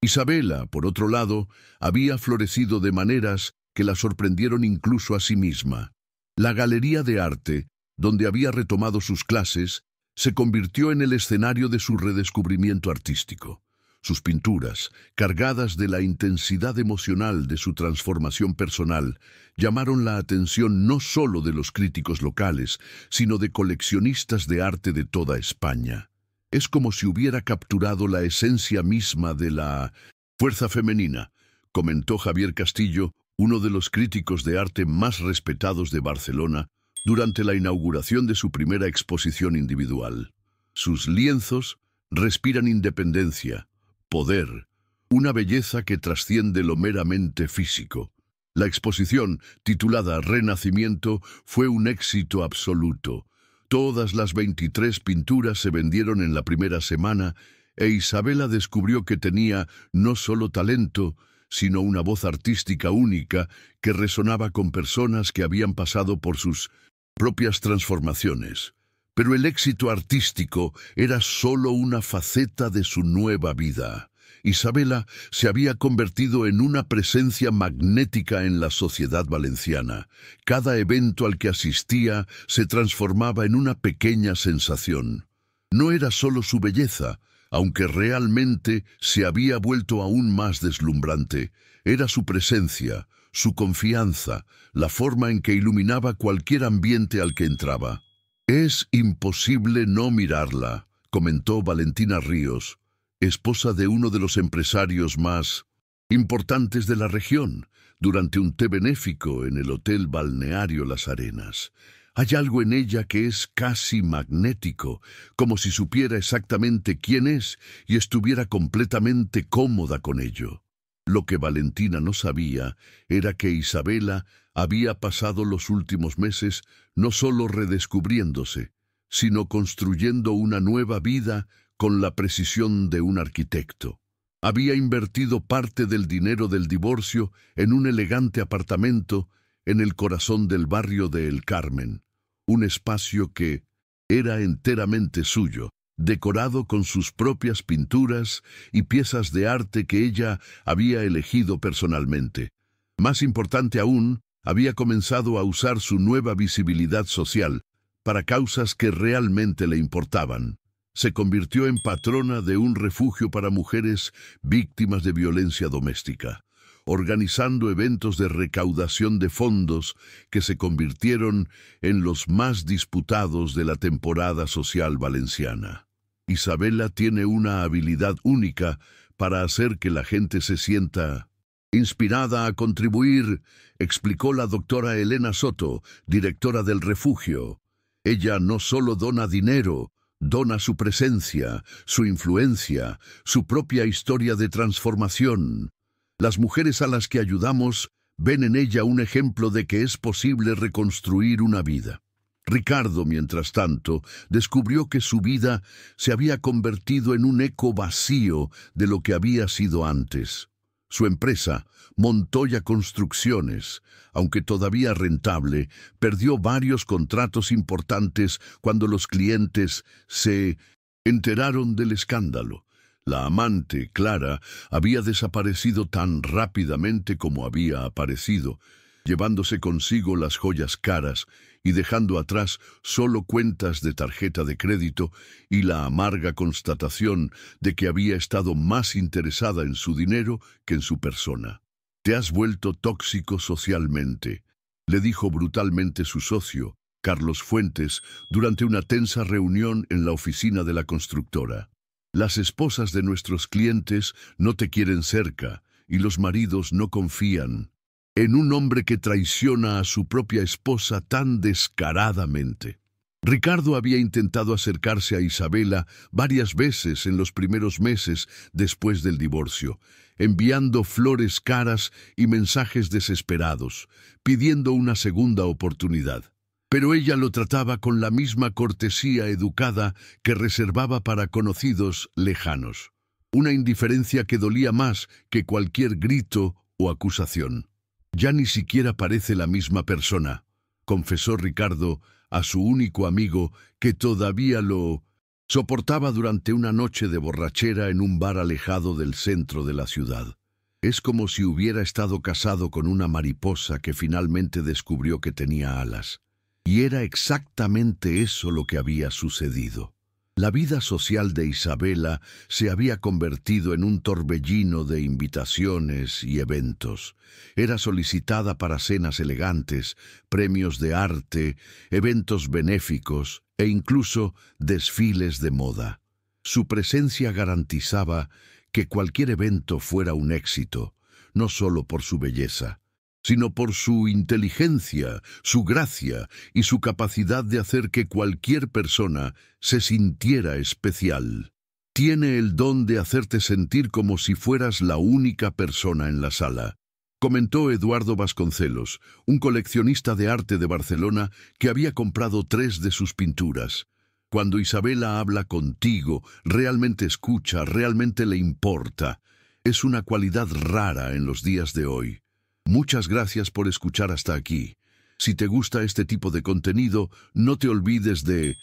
Isabela, por otro lado, había florecido de maneras que la sorprendieron incluso a sí misma. La galería de arte, donde había retomado sus clases, se convirtió en el escenario de su redescubrimiento artístico. Sus pinturas, cargadas de la intensidad emocional de su transformación personal, llamaron la atención no solo de los críticos locales, sino de coleccionistas de arte de toda España. Es como si hubiera capturado la esencia misma de la fuerza femenina, comentó Javier Castillo, uno de los críticos de arte más respetados de Barcelona, durante la inauguración de su primera exposición individual. Sus lienzos respiran independencia, poder, una belleza que trasciende lo meramente físico. La exposición, titulada Renacimiento, fue un éxito absoluto. Todas las 23 pinturas se vendieron en la primera semana e Isabela descubrió que tenía no solo talento, sino una voz artística única que resonaba con personas que habían pasado por sus propias transformaciones. Pero el éxito artístico era solo una faceta de su nueva vida. Isabela se había convertido en una presencia magnética en la sociedad valenciana. Cada evento al que asistía se transformaba en una pequeña sensación. No era solo su belleza, aunque realmente se había vuelto aún más deslumbrante. Era su presencia, su confianza, la forma en que iluminaba cualquier ambiente al que entraba. «Es imposible no mirarla», comentó Valentina Ríos, esposa de uno de los empresarios más importantes de la región, durante un té benéfico en el Hotel Balneario Las Arenas. Hay algo en ella que es casi magnético, como si supiera exactamente quién es y estuviera completamente cómoda con ello. Lo que Valentina no sabía era que Isabela había pasado los últimos meses no solo redescubriéndose, sino construyendo una nueva vida con la precisión de un arquitecto. Había invertido parte del dinero del divorcio en un elegante apartamento en el corazón del barrio de El Carmen, un espacio que era enteramente suyo, decorado con sus propias pinturas y piezas de arte que ella había elegido personalmente. Más importante aún, había comenzado a usar su nueva visibilidad social para causas que realmente le importaban. Se convirtió en patrona de un refugio para mujeres víctimas de violencia doméstica, organizando eventos de recaudación de fondos que se convirtieron en los más disputados de la temporada social valenciana. Isabela tiene una habilidad única para hacer que la gente se sienta inspirada a contribuir, explicó la doctora Elena Soto, directora del refugio. Ella no solo dona dinero, dona su presencia, su influencia, su propia historia de transformación. Las mujeres a las que ayudamos ven en ella un ejemplo de que es posible reconstruir una vida. Ricardo, mientras tanto, descubrió que su vida se había convertido en un eco vacío de lo que había sido antes. Su empresa, Montoya Construcciones, aunque todavía rentable, perdió varios contratos importantes cuando los clientes se enteraron del escándalo. La amante, Clara, había desaparecido tan rápidamente como había aparecido, llevándose consigo las joyas caras y dejando atrás solo cuentas de tarjeta de crédito y la amarga constatación de que había estado más interesada en su dinero que en su persona. «Te has vuelto tóxico socialmente», le dijo brutalmente su socio, Carlos Fuentes, durante una tensa reunión en la oficina de la constructora. «Las esposas de nuestros clientes no te quieren cerca y los maridos no confían en un hombre que traiciona a su propia esposa tan descaradamente». Ricardo había intentado acercarse a Isabela varias veces en los primeros meses después del divorcio, enviando flores caras y mensajes desesperados, pidiendo una segunda oportunidad. Pero ella lo trataba con la misma cortesía educada que reservaba para conocidos lejanos, una indiferencia que dolía más que cualquier grito o acusación. «Ya ni siquiera parece la misma persona», confesó Ricardo a su único amigo, que todavía lo soportaba durante una noche de borrachera en un bar alejado del centro de la ciudad. «Es como si hubiera estado casado con una mariposa que finalmente descubrió que tenía alas». Y era exactamente eso lo que había sucedido. La vida social de Isabela se había convertido en un torbellino de invitaciones y eventos. Era solicitada para cenas elegantes, premios de arte, eventos benéficos e incluso desfiles de moda. Su presencia garantizaba que cualquier evento fuera un éxito, no solo por su belleza, sino por su inteligencia, su gracia y su capacidad de hacer que cualquier persona se sintiera especial. «Tiene el don de hacerte sentir como si fueras la única persona en la sala», comentó Eduardo Vasconcelos, un coleccionista de arte de Barcelona que había comprado 3 de sus pinturas. «Cuando Isabela habla contigo, realmente escucha, realmente le importa. Es una cualidad rara en los días de hoy». Muchas gracias por escuchar hasta aquí. Si te gusta este tipo de contenido, no te olvides de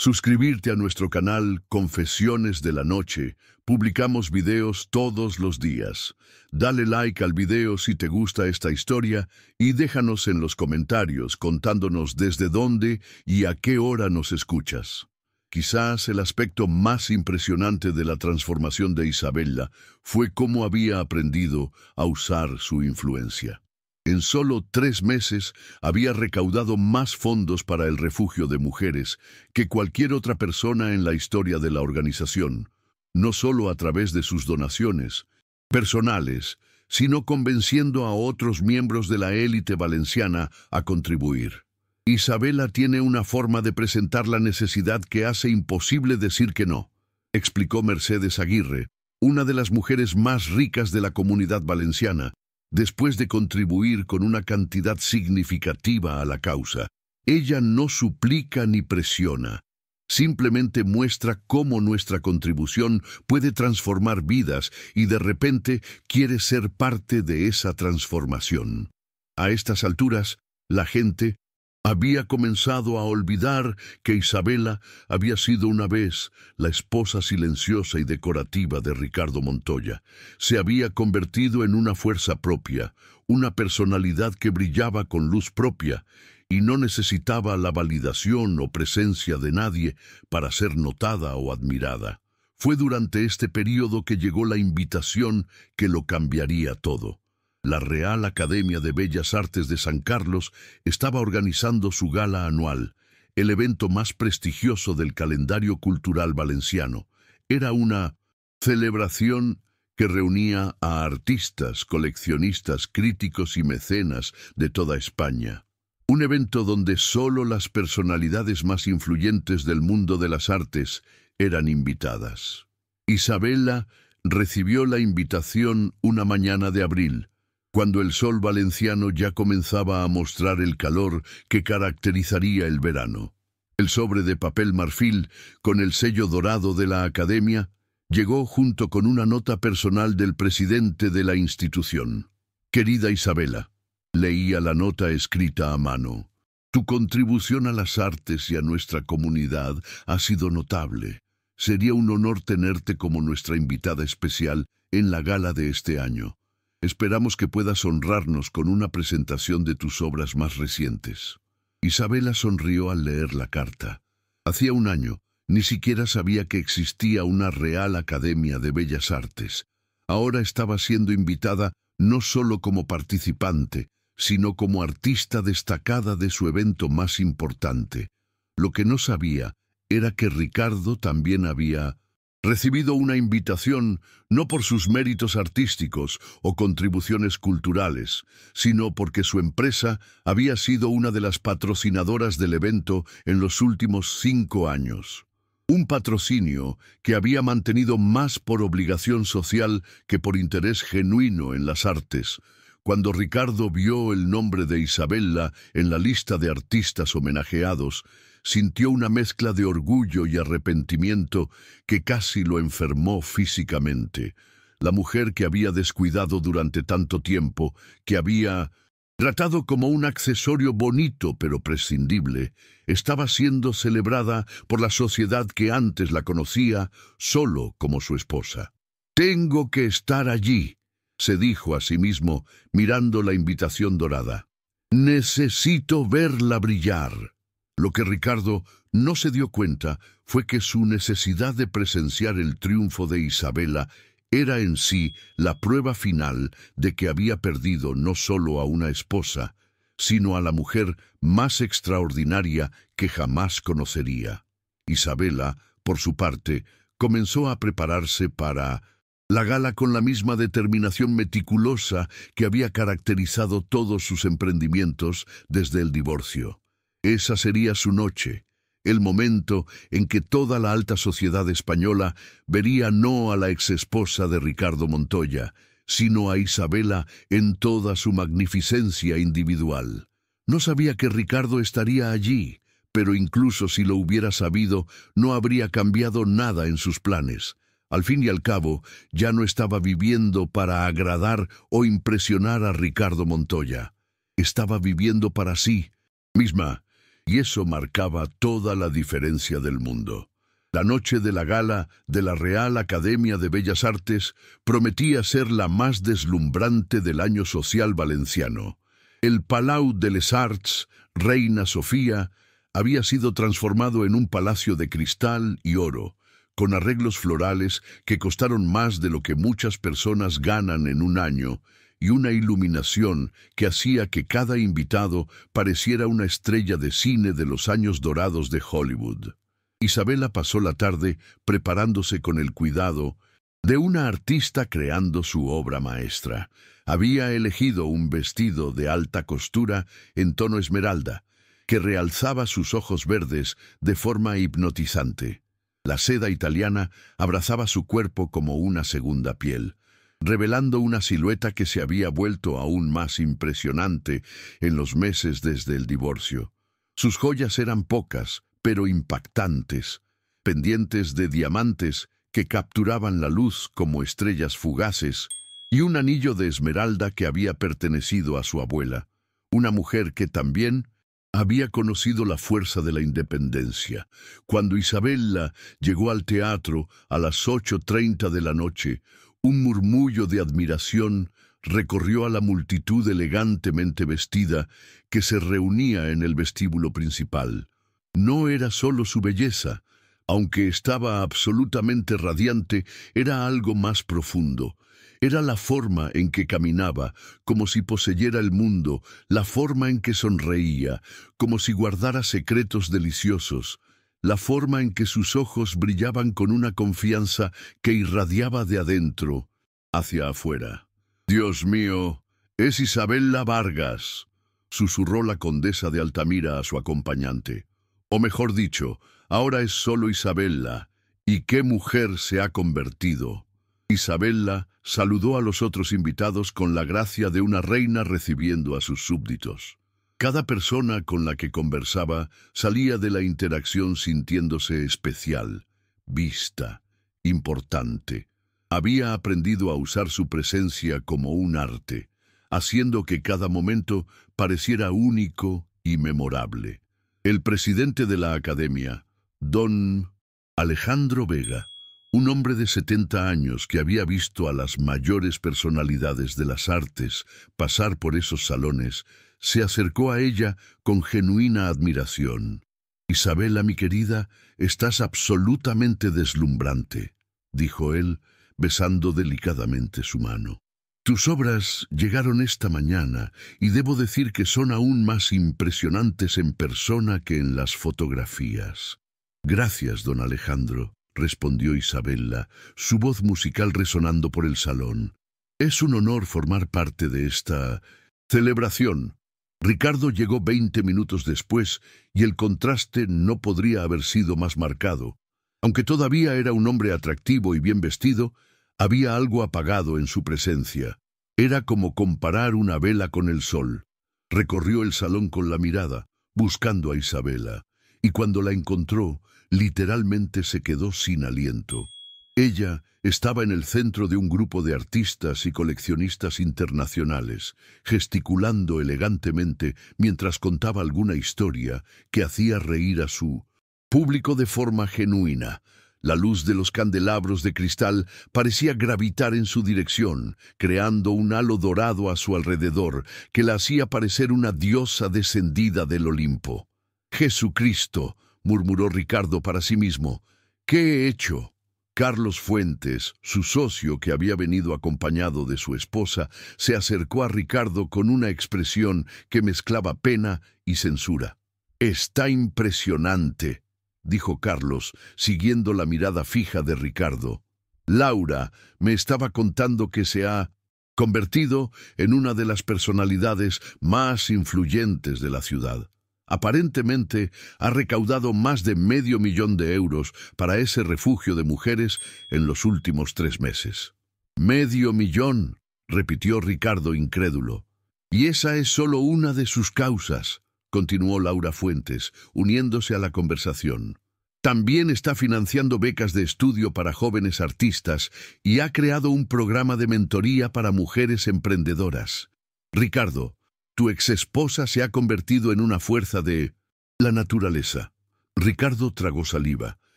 suscribirte a nuestro canal Confesiones de la Noche. Publicamos videos todos los días. Dale like al video si te gusta esta historia y déjanos en los comentarios contándonos desde dónde y a qué hora nos escuchas. Quizás el aspecto más impresionante de la transformación de Isabela fue cómo había aprendido a usar su influencia. En solo 3 meses había recaudado más fondos para el refugio de mujeres que cualquier otra persona en la historia de la organización, no solo a través de sus donaciones personales, sino convenciendo a otros miembros de la élite valenciana a contribuir. Isabela tiene una forma de presentar la necesidad que hace imposible decir que no, explicó Mercedes Aguirre, una de las mujeres más ricas de la comunidad valenciana, después de contribuir con una cantidad significativa a la causa. Ella no suplica ni presiona, simplemente muestra cómo nuestra contribución puede transformar vidas y de repente quiere ser parte de esa transformación. A estas alturas, la gente había comenzado a olvidar que Isabela había sido una vez la esposa silenciosa y decorativa de Ricardo Montoya. Se había convertido en una fuerza propia, una personalidad que brillaba con luz propia y no necesitaba la validación o presencia de nadie para ser notada o admirada. Fue durante este período que llegó la invitación que lo cambiaría todo. La Real Academia de Bellas Artes de San Carlos estaba organizando su gala anual, el evento más prestigioso del calendario cultural valenciano. Era una celebración que reunía a artistas, coleccionistas, críticos y mecenas de toda España. Un evento donde solo las personalidades más influyentes del mundo de las artes eran invitadas. Isabela recibió la invitación una mañana de abril, cuando el sol valenciano ya comenzaba a mostrar el calor que caracterizaría el verano. El sobre de papel marfil, con el sello dorado de la Academia, llegó junto con una nota personal del presidente de la institución. «Querida Isabela», leía la nota escrita a mano, «tu contribución a las artes y a nuestra comunidad ha sido notable. Sería un honor tenerte como nuestra invitada especial en la gala de este año. Esperamos que puedas honrarnos con una presentación de tus obras más recientes». Isabela sonrió al leer la carta. Hacía un año, ni siquiera sabía que existía una Real Academia de Bellas Artes. Ahora estaba siendo invitada no solo como participante, sino como artista destacada de su evento más importante. Lo que no sabía era que Ricardo también había recibido una invitación no por sus méritos artísticos o contribuciones culturales, sino porque su empresa había sido una de las patrocinadoras del evento en los últimos 5 años. Un patrocinio que había mantenido más por obligación social que por interés genuino en las artes. Cuando Ricardo vio el nombre de Isabela en la lista de artistas homenajeados, sintió una mezcla de orgullo y arrepentimiento que casi lo enfermó físicamente. La mujer que había descuidado durante tanto tiempo, que había tratado como un accesorio bonito pero prescindible, estaba siendo celebrada por la sociedad que antes la conocía solo como su esposa. «Tengo que estar allí», se dijo a sí mismo, mirando la invitación dorada. «Necesito verla brillar». Lo que Ricardo no se dio cuenta fue que su necesidad de presenciar el triunfo de Isabela era en sí la prueba final de que había perdido no solo a una esposa, sino a la mujer más extraordinaria que jamás conocería. Isabela, por su parte, comenzó a prepararse para la gala con la misma determinación meticulosa que había caracterizado todos sus emprendimientos desde el divorcio. Esa sería su noche, el momento en que toda la alta sociedad española vería no a la exesposa de Ricardo Montoya, sino a Isabela en toda su magnificencia individual. No sabía que Ricardo estaría allí, pero incluso si lo hubiera sabido, no habría cambiado nada en sus planes. Al fin y al cabo, ya no estaba viviendo para agradar o impresionar a Ricardo Montoya. Estaba viviendo para sí misma, y eso marcaba toda la diferencia del mundo. La noche de la gala de la Real Academia de Bellas Artes prometía ser la más deslumbrante del año social valenciano. El Palau de les Arts, Reina Sofía, había sido transformado en un palacio de cristal y oro, con arreglos florales que costaron más de lo que muchas personas ganan en un año, y una iluminación que hacía que cada invitado pareciera una estrella de cine de los años dorados de Hollywood. Isabela pasó la tarde preparándose con el cuidado de una artista creando su obra maestra. Había elegido un vestido de alta costura en tono esmeralda, que realzaba sus ojos verdes de forma hipnotizante. La seda italiana abrazaba su cuerpo como una segunda piel, revelando una silueta que se había vuelto aún más impresionante en los meses desde el divorcio. Sus joyas eran pocas, pero impactantes, pendientes de diamantes que capturaban la luz como estrellas fugaces, y un anillo de esmeralda que había pertenecido a su abuela, una mujer que también había conocido la fuerza de la independencia. Cuando Isabela llegó al teatro a las 8:30 de la noche, un murmullo de admiración recorrió a la multitud elegantemente vestida que se reunía en el vestíbulo principal. No era solo su belleza, aunque estaba absolutamente radiante, era algo más profundo. Era la forma en que caminaba, como si poseyera el mundo, la forma en que sonreía, como si guardara secretos deliciosos, la forma en que sus ojos brillaban con una confianza que irradiaba de adentro hacia afuera. «Dios mío, es Isabela Vargas», susurró la condesa de Altamira a su acompañante. O mejor dicho, ahora es solo Isabela, y qué mujer se ha convertido. Isabela saludó a los otros invitados con la gracia de una reina recibiendo a sus súbditos. Cada persona con la que conversaba salía de la interacción sintiéndose especial, vista, importante. Había aprendido a usar su presencia como un arte, haciendo que cada momento pareciera único y memorable. El presidente de la Academia, don Alejandro Vega, un hombre de 70 años que había visto a las mayores personalidades de las artes pasar por esos salones, se acercó a ella con genuina admiración. «Isabela, mi querida, estás absolutamente deslumbrante», dijo él, besando delicadamente su mano. «Tus obras llegaron esta mañana y debo decir que son aún más impresionantes en persona que en las fotografías». «Gracias, don Alejandro», respondió Isabela, su voz musical resonando por el salón. «Es un honor formar parte de esta celebración». Ricardo llegó 20 minutos después y el contraste no podría haber sido más marcado. Aunque todavía era un hombre atractivo y bien vestido, había algo apagado en su presencia. Era como comparar una vela con el sol. Recorrió el salón con la mirada, buscando a Isabela, y cuando la encontró, literalmente se quedó sin aliento. Ella estaba en el centro de un grupo de artistas y coleccionistas internacionales, gesticulando elegantemente mientras contaba alguna historia que hacía reír a su público de forma genuina. La luz de los candelabros de cristal parecía gravitar en su dirección, creando un halo dorado a su alrededor que la hacía parecer una diosa descendida del Olimpo. «Jesucristo», murmuró Ricardo para sí mismo, «¿qué he hecho?». Carlos Fuentes, su socio que había venido acompañado de su esposa, se acercó a Ricardo con una expresión que mezclaba pena y censura. «Está impresionante», dijo Carlos, siguiendo la mirada fija de Ricardo. «Laura me estaba contando que se ha convertido en una de las personalidades más influyentes de la ciudad. Aparentemente ha recaudado más de $500,000 para ese refugio de mujeres en los últimos 3 meses. $500,000, repitió Ricardo incrédulo. Y esa es solo una de sus causas, continuó Laura Fuentes, uniéndose a la conversación. También está financiando becas de estudio para jóvenes artistas y ha creado un programa de mentoría para mujeres emprendedoras. Ricardo, tu exesposa se ha convertido en una fuerza de La naturaleza. Ricardo tragó saliva.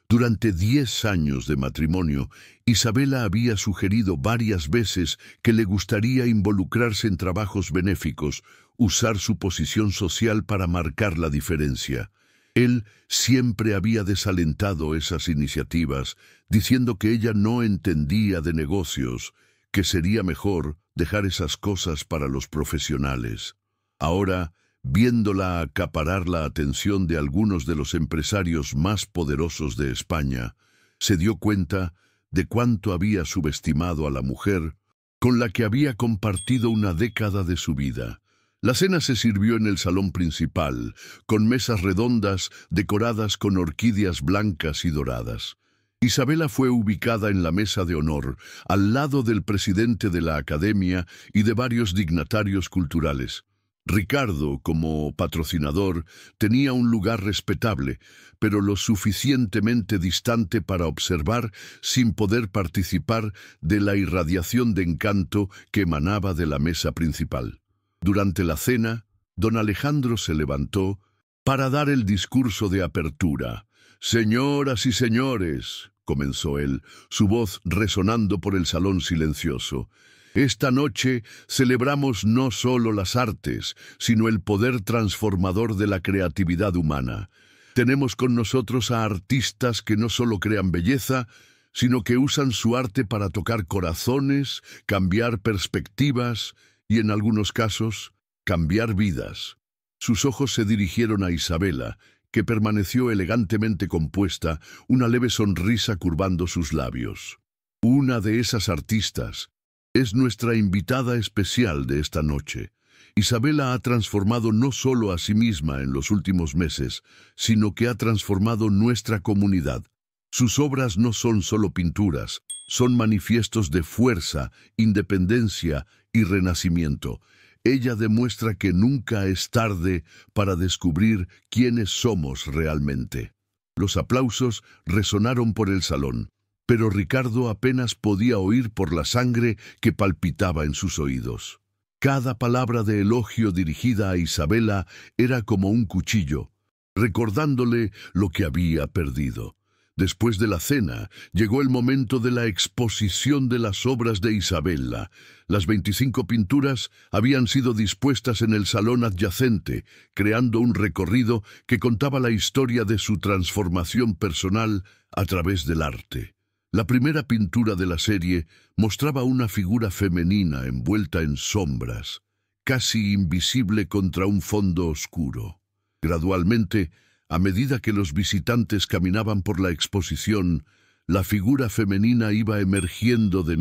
Durante 10 años de matrimonio, Isabela había sugerido varias veces que le gustaría involucrarse en trabajos benéficos, usar su posición social para marcar la diferencia. Él siempre había desalentado esas iniciativas, diciendo que ella no entendía de negocios, que sería mejor dejar esas cosas para los profesionales. Ahora, viéndola acaparar la atención de algunos de los empresarios más poderosos de España, se dio cuenta de cuánto había subestimado a la mujer con la que había compartido una década de su vida. La cena se sirvió en el salón principal, con mesas redondas decoradas con orquídeas blancas y doradas. Isabela fue ubicada en la mesa de honor, al lado del presidente de la academia y de varios dignatarios culturales. Ricardo, como patrocinador, tenía un lugar respetable, pero lo suficientemente distante para observar sin poder participar de la irradiación de encanto que emanaba de la mesa principal. Durante la cena, don Alejandro se levantó para dar el discurso de apertura. «Señoras y señores», comenzó él, su voz resonando por el salón silencioso, «esta noche celebramos no solo las artes, sino el poder transformador de la creatividad humana. Tenemos con nosotros a artistas que no solo crean belleza, sino que usan su arte para tocar corazones, cambiar perspectivas y, en algunos casos, cambiar vidas». Sus ojos se dirigieron a Isabela, que permaneció elegantemente compuesta, una leve sonrisa curvando sus labios. Una de esas artistas es nuestra invitada especial de esta noche. Isabela ha transformado no solo a sí misma en los últimos meses, sino que ha transformado nuestra comunidad. Sus obras no son solo pinturas, son manifiestos de fuerza, independencia y renacimiento. Ella demuestra que nunca es tarde para descubrir quiénes somos realmente. Los aplausos resonaron por el salón, pero Ricardo apenas podía oír por la sangre que palpitaba en sus oídos. Cada palabra de elogio dirigida a Isabela era como un cuchillo, recordándole lo que había perdido. Después de la cena, llegó el momento de la exposición de las obras de Isabela. Las 25 pinturas habían sido dispuestas en el salón adyacente, creando un recorrido que contaba la historia de su transformación personal a través del arte. La primera pintura de la serie mostraba una figura femenina envuelta en sombras, casi invisible contra un fondo oscuro. Gradualmente, a medida que los visitantes caminaban por la exposición, la figura femenina iba emergiendo de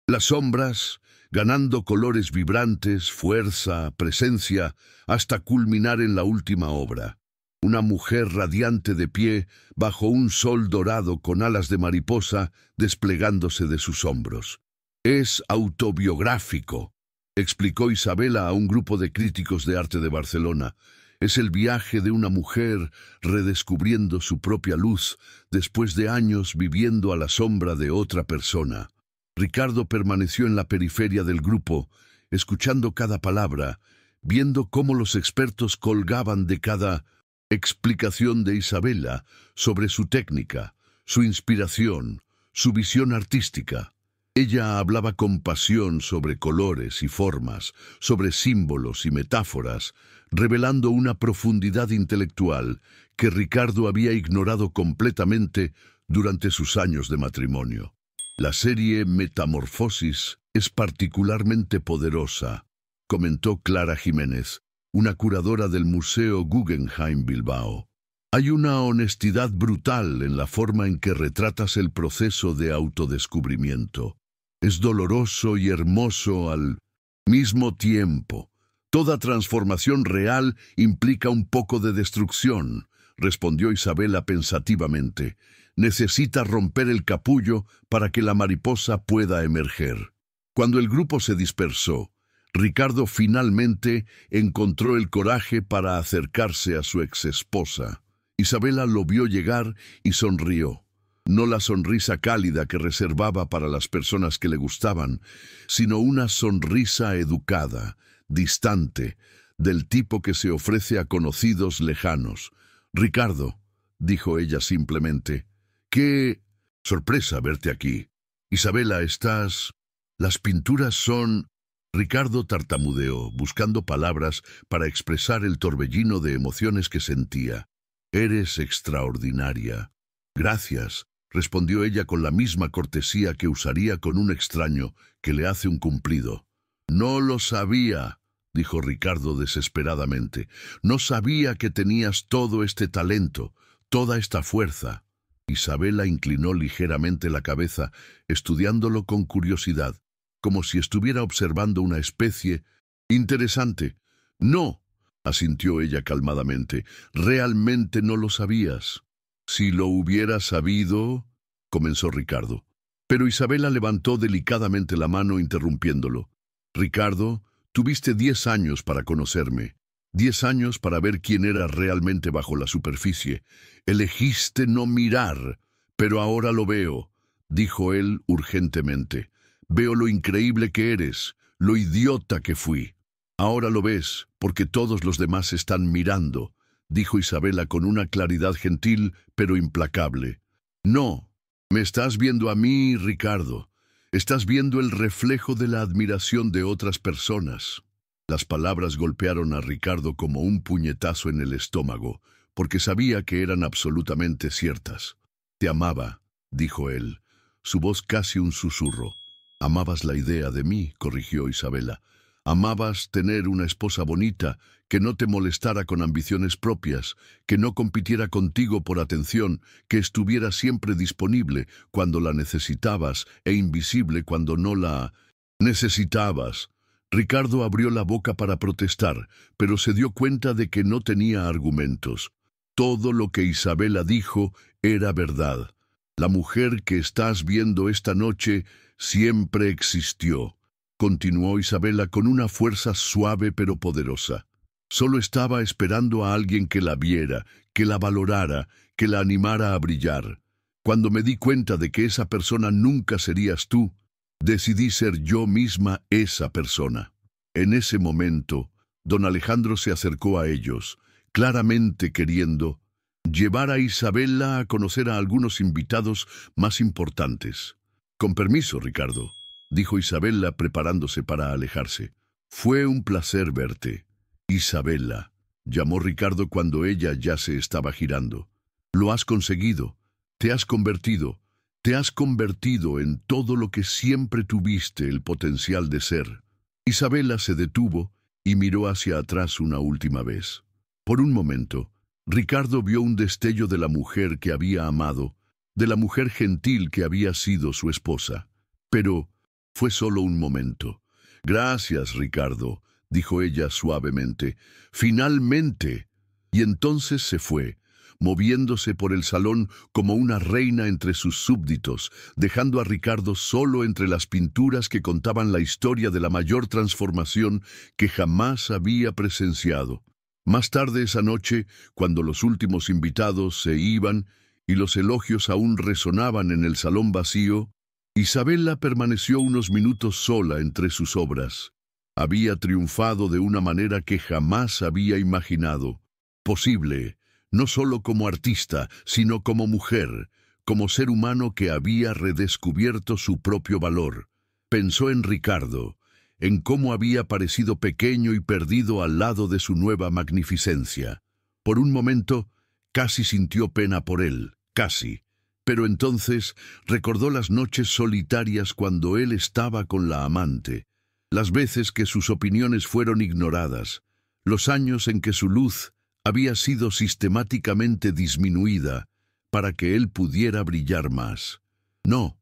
las sombras, ganando colores vibrantes, fuerza, presencia, hasta culminar en la última obra. Una mujer radiante de pie, bajo un sol dorado con alas de mariposa, desplegándose de sus hombros. «Es autobiográfico», explicó Isabela a un grupo de críticos de arte de Barcelona. «Es el viaje de una mujer redescubriendo su propia luz después de años viviendo a la sombra de otra persona». Ricardo permaneció en la periferia del grupo, escuchando cada palabra, viendo cómo los expertos colgaban de cada explicación de Isabela sobre su técnica, su inspiración, su visión artística. Ella hablaba con pasión sobre colores y formas, sobre símbolos y metáforas, revelando una profundidad intelectual que Ricardo había ignorado completamente durante sus años de matrimonio. «La serie Metamorfosis es particularmente poderosa», comentó Clara Jiménez, una curadora del Museo Guggenheim Bilbao. «Hay una honestidad brutal en la forma en que retratas el proceso de autodescubrimiento. Es doloroso y hermoso al mismo tiempo. Toda transformación real implica un poco de destrucción», respondió Isabela pensativamente. «Necesita romper el capullo para que la mariposa pueda emerger». Cuando el grupo se dispersó, Ricardo finalmente encontró el coraje para acercarse a su exesposa. Isabela lo vio llegar y sonrió. No la sonrisa cálida que reservaba para las personas que le gustaban, sino una sonrisa educada, distante, del tipo que se ofrece a conocidos lejanos. «Ricardo», dijo ella simplemente, «qué sorpresa verte aquí. Isabela, estás... Las pinturas son...». Ricardo tartamudeó, buscando palabras para expresar el torbellino de emociones que sentía. «Eres extraordinaria». «Gracias», respondió ella con la misma cortesía que usaría con un extraño que le hace un cumplido. «No lo sabía», dijo Ricardo desesperadamente. «No sabía que tenías todo este talento, toda esta fuerza». Isabela inclinó ligeramente la cabeza, estudiándolo con curiosidad, como si estuviera observando una especie interesante. «No», asintió ella calmadamente, «realmente no lo sabías». «Si lo hubiera sabido», comenzó Ricardo. Pero Isabela levantó delicadamente la mano interrumpiéndolo. «Ricardo, tuviste 10 años para conocerme, 10 años para ver quién era realmente bajo la superficie. Elegiste no mirar, pero ahora lo veo», dijo él urgentemente. «Veo lo increíble que eres, lo idiota que fui. Ahora lo ves, porque todos los demás están mirando», dijo Isabela con una claridad gentil, pero implacable. «No, me estás viendo a mí, Ricardo. Estás viendo el reflejo de la admiración de otras personas». Las palabras golpearon a Ricardo como un puñetazo en el estómago, porque sabía que eran absolutamente ciertas. «Te amaba», dijo él, su voz casi un susurro. «Amabas la idea de mí», corrigió Isabela. «Amabas tener una esposa bonita, que no te molestara con ambiciones propias, que no compitiera contigo por atención, que estuviera siempre disponible cuando la necesitabas e invisible cuando no la necesitabas». Ricardo abrió la boca para protestar, pero se dio cuenta de que no tenía argumentos. Todo lo que Isabela dijo era verdad. «La mujer que estás viendo esta noche siempre existió», continuó Isabela con una fuerza suave pero poderosa. «Solo estaba esperando a alguien que la viera, que la valorara, que la animara a brillar. Cuando me di cuenta de que esa persona nunca serías tú, decidí ser yo misma esa persona». En ese momento, don Alejandro se acercó a ellos, claramente queriendo llevar a Isabela a conocer a algunos invitados más importantes. «Con permiso, Ricardo», dijo Isabela preparándose para alejarse. «Fue un placer verte». «Isabela», llamó Ricardo cuando ella ya se estaba girando. «Lo has conseguido. Te has convertido en todo lo que siempre tuviste el potencial de ser». Isabela se detuvo y miró hacia atrás una última vez. Por un momento, Ricardo vio un destello de la mujer que había amado, de la mujer gentil que había sido su esposa. Pero fue solo un momento. «Gracias, Ricardo», dijo ella suavemente. «Finalmente». Y entonces se fue, moviéndose por el salón como una reina entre sus súbditos, dejando a Ricardo solo entre las pinturas que contaban la historia de la mayor transformación que jamás había presenciado. Más tarde esa noche, cuando los últimos invitados se iban y los elogios aún resonaban en el salón vacío, Isabela permaneció unos minutos sola entre sus obras. Había triunfado de una manera que jamás había imaginado posible, no solo como artista, sino como mujer, como ser humano que había redescubierto su propio valor. Pensó en Ricardo, en cómo había parecido pequeño y perdido al lado de su nueva magnificencia. Por un momento, casi sintió pena por él, casi. Pero entonces recordó las noches solitarias cuando él estaba con la amante, las veces que sus opiniones fueron ignoradas, los años en que su luz había sido sistemáticamente disminuida para que él pudiera brillar más. No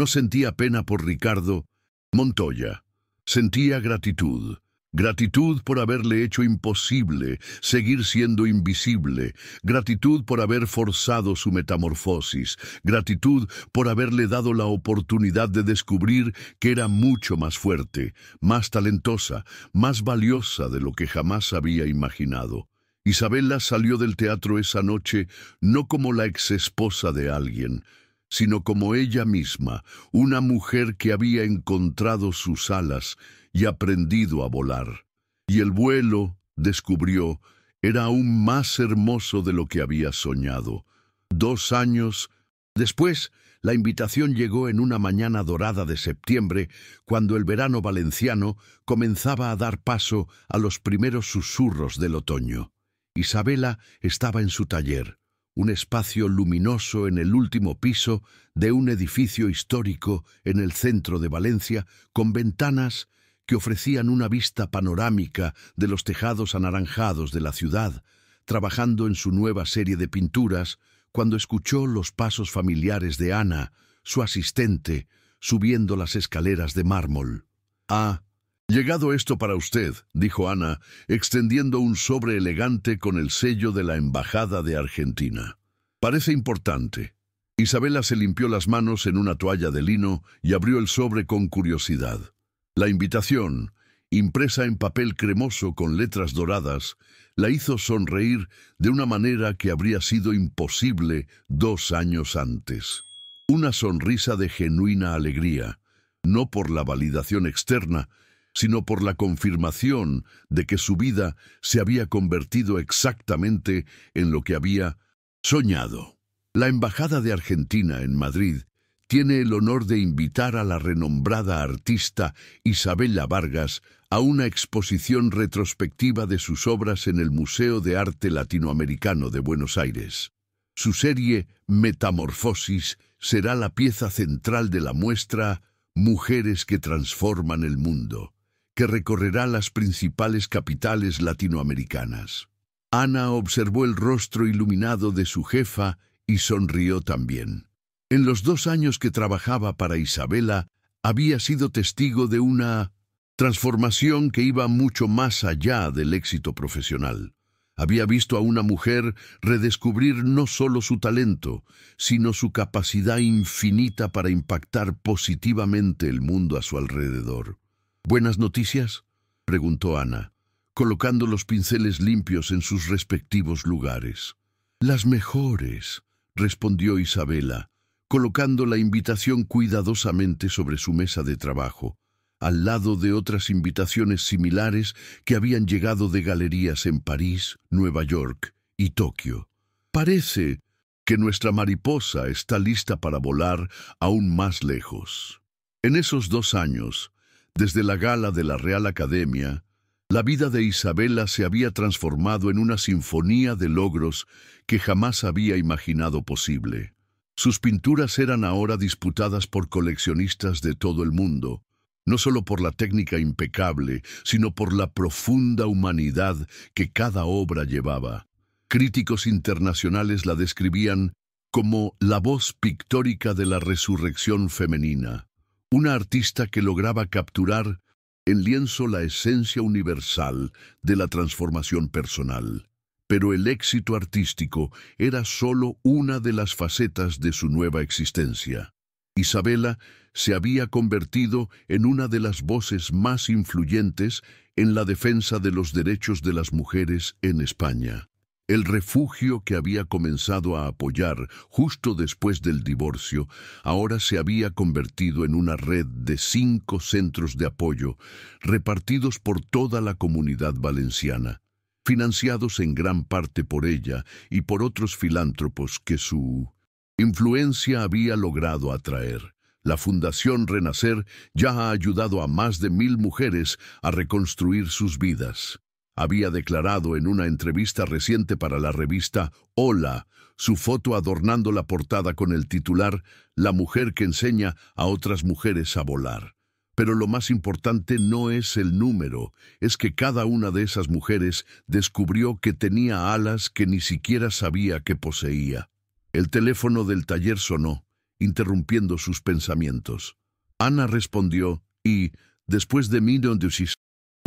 sentía pena por Ricardo Montoya. Sentía gratitud. Gratitud por haberle hecho imposible seguir siendo invisible. Gratitud por haber forzado su metamorfosis. Gratitud por haberle dado la oportunidad de descubrir que era mucho más fuerte, más talentosa, más valiosa de lo que jamás había imaginado. Isabela salió del teatro esa noche no como la exesposa de alguien, sino como ella misma, una mujer que había encontrado sus alas y aprendido a volar. Y el vuelo descubrió, era aún más hermoso de lo que había soñado. 2 años después, la invitación llegó en una mañana dorada de septiembre, cuando el verano valenciano comenzaba a dar paso a los primeros susurros del otoño. Isabela estaba en su taller, un espacio luminoso en el último piso de un edificio histórico en el centro de Valencia, con ventanas que ofrecían una vista panorámica de los tejados anaranjados de la ciudad, trabajando en su nueva serie de pinturas, cuando escuchó los pasos familiares de Ana, su asistente, subiendo las escaleras de mármol. «Ah, llegado esto para usted», dijo Ana, extendiendo un sobre elegante con el sello de la Embajada de Argentina. «Parece importante». Isabela se limpió las manos en una toalla de lino y abrió el sobre con curiosidad. La invitación, impresa en papel cremoso con letras doradas, la hizo sonreír de una manera que habría sido imposible 2 años antes. Una sonrisa de genuina alegría, no por la validación externa, sino por la confirmación de que su vida se había convertido exactamente en lo que había soñado. La Embajada de Argentina en Madrid tiene el honor de invitar a la renombrada artista Isabela Vargas a una exposición retrospectiva de sus obras en el Museo de Arte Latinoamericano de Buenos Aires. Su serie Metamorfosis será la pieza central de la muestra Mujeres que transforman el mundo, que recorrerá las principales capitales latinoamericanas. Ana observó el rostro iluminado de su jefa y sonrió también. En los 2 años que trabajaba para Isabela, había sido testigo de una transformación que iba mucho más allá del éxito profesional. Había visto a una mujer redescubrir no solo su talento, sino su capacidad infinita para impactar positivamente el mundo a su alrededor. «¿Buenas noticias?», preguntó Ana, colocando los pinceles limpios en sus respectivos lugares. «Las mejores», respondió Isabela, colocando la invitación cuidadosamente sobre su mesa de trabajo, al lado de otras invitaciones similares que habían llegado de galerías en París, Nueva York y Tokio. «Parece que nuestra mariposa está lista para volar aún más lejos». En esos 2 años, desde la gala de la Real Academia, la vida de Isabela se había transformado en una sinfonía de logros que jamás había imaginado posible. Sus pinturas eran ahora disputadas por coleccionistas de todo el mundo, no solo por la técnica impecable, sino por la profunda humanidad que cada obra llevaba. Críticos internacionales la describían como la voz pictórica de la resurrección femenina, una artista que lograba capturar en lienzo la esencia universal de la transformación personal. Pero el éxito artístico era solo una de las facetas de su nueva existencia. Isabela se había convertido en una de las voces más influyentes en la defensa de los derechos de las mujeres en España. El refugio que había comenzado a apoyar justo después del divorcio, ahora se había convertido en una red de 5 centros de apoyo repartidos por toda la comunidad valenciana, financiados en gran parte por ella y por otros filántropos que su influencia había logrado atraer. La Fundación Renacer ya ha ayudado a más de 1000 mujeres a reconstruir sus vidas. Había declarado en una entrevista reciente para la revista Hola, su foto adornando la portada con el titular «La mujer que enseña a otras mujeres a volar». Pero lo más importante no es el número, es que cada una de esas mujeres descubrió que tenía alas que ni siquiera sabía que poseía. El teléfono del taller sonó, interrumpiendo sus pensamientos. Ana respondió y, después de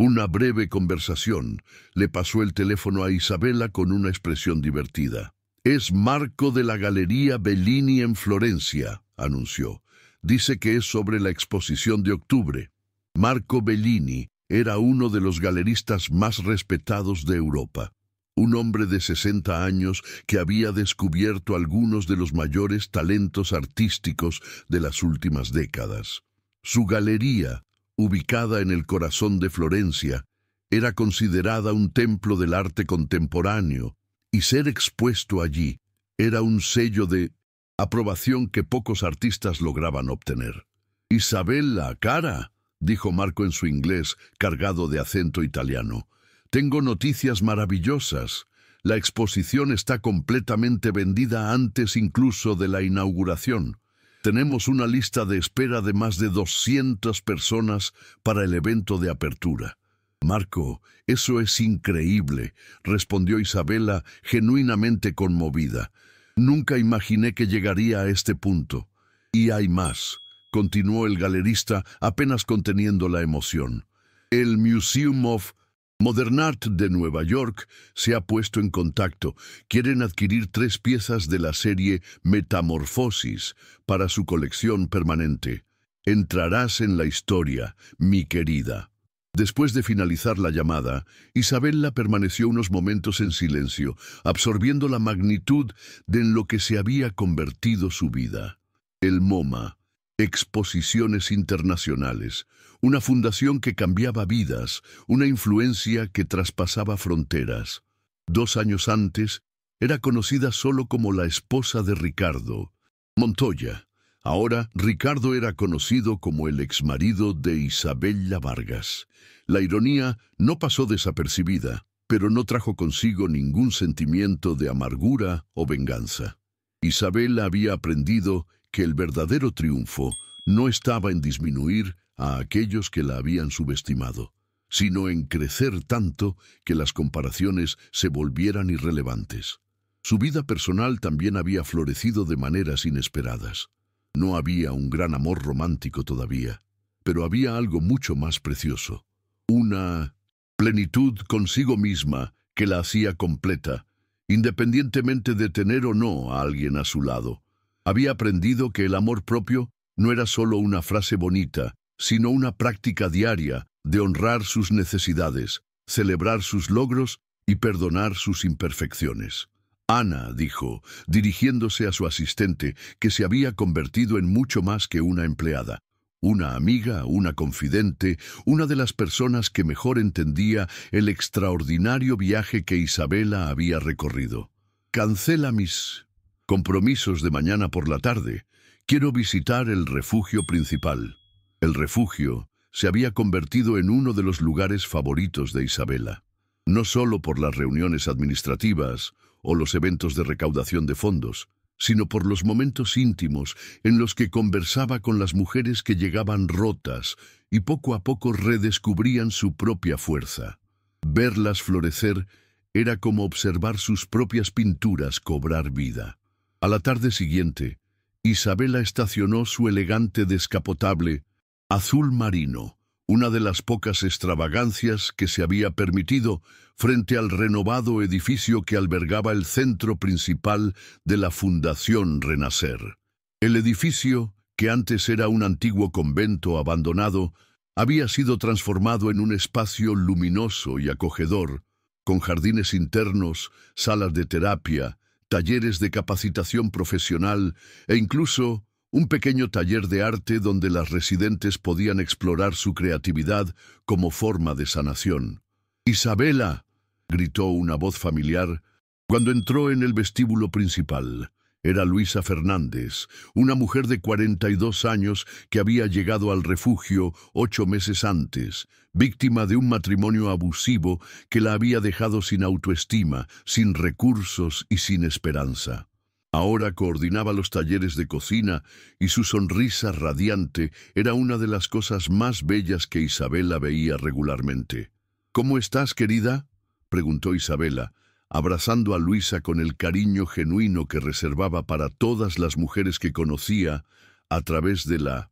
una breve conversación, le pasó el teléfono a Isabela con una expresión divertida. «Es Marco de la Galería Bellini en Florencia», anunció. «Dice que es sobre la exposición de octubre». Marco Bellini era uno de los galeristas más respetados de Europa. Un hombre de 60 años que había descubierto algunos de los mayores talentos artísticos de las últimas décadas. Su galería, ubicada en el corazón de Florencia, Era considerada un templo del arte contemporáneo, y ser expuesto allí era un sello de aprobación que pocos artistas lograban obtener. «Isabella, cara», dijo Marco en su inglés, cargado de acento italiano. «Tengo noticias maravillosas. La exposición está completamente vendida antes incluso de la inauguración. Tenemos una lista de espera de más de 200 personas para el evento de apertura». «Marco, eso es increíble», respondió Isabella, genuinamente conmovida. «Nunca imaginé que llegaría a este punto. Y hay más», continuó el galerista, apenas conteniendo la emoción. «El Museum of Modern Art de Nueva York se ha puesto en contacto. Quieren adquirir 3 piezas de la serie Metamorfosis para su colección permanente. Entrarás en la historia, mi querida». Después de finalizar la llamada, Isabella permaneció unos momentos en silencio, absorbiendo la magnitud de en lo que se había convertido su vida. El MoMA, Exposiciones Internacionales, una fundación que cambiaba vidas, una influencia que traspasaba fronteras. 2 años antes, era conocida solo como la esposa de Ricardo Montoya. Ahora, Ricardo era conocido como el exmarido de Isabella Vargas. La ironía no pasó desapercibida, pero no trajo consigo ningún sentimiento de amargura o venganza. Isabella había aprendido que el verdadero triunfo no estaba en disminuir a aquellos que la habían subestimado, sino en crecer tanto que las comparaciones se volvieran irrelevantes. Su vida personal también había florecido de maneras inesperadas. No había un gran amor romántico todavía, pero había algo mucho más precioso. Una plenitud consigo misma que la hacía completa, independientemente de tener o no a alguien a su lado. Había aprendido que el amor propio no era solo una frase bonita, sino una práctica diaria de honrar sus necesidades, celebrar sus logros y perdonar sus imperfecciones. «Ana», dijo, dirigiéndose a su asistente, que se había convertido en mucho más que una empleada. Una amiga, una confidente, una de las personas que mejor entendía el extraordinario viaje que Isabella había recorrido. «Cancela mis compromisos de mañana por la tarde. Quiero visitar el refugio principal». El refugio se había convertido en uno de los lugares favoritos de Isabella. No solo por las reuniones administrativas o los eventos de recaudación de fondos, sino por los momentos íntimos en los que conversaba con las mujeres que llegaban rotas y poco a poco redescubrían su propia fuerza. Verlas florecer era como observar sus propias pinturas cobrar vida. A la tarde siguiente, Isabella estacionó su elegante descapotable azul marino, una de las pocas extravagancias que se había permitido frente al renovado edificio que albergaba el centro principal de la Fundación Renacer. El edificio, que antes era un antiguo convento abandonado, había sido transformado en un espacio luminoso y acogedor, con jardines internos, salas de terapia, talleres de capacitación profesional e incluso un pequeño taller de arte donde las residentes podían explorar su creatividad como forma de sanación. «Isabella», gritó una voz familiar cuando entró en el vestíbulo principal. Era Luisa Fernández, una mujer de 42 años que había llegado al refugio 8 meses antes, víctima de un matrimonio abusivo que la había dejado sin autoestima, sin recursos y sin esperanza. Ahora coordinaba los talleres de cocina y su sonrisa radiante era una de las cosas más bellas que Isabella veía regularmente. «¿Cómo estás, querida?», preguntó Isabella, abrazando a Luisa con el cariño genuino que reservaba para todas las mujeres que conocía a través de la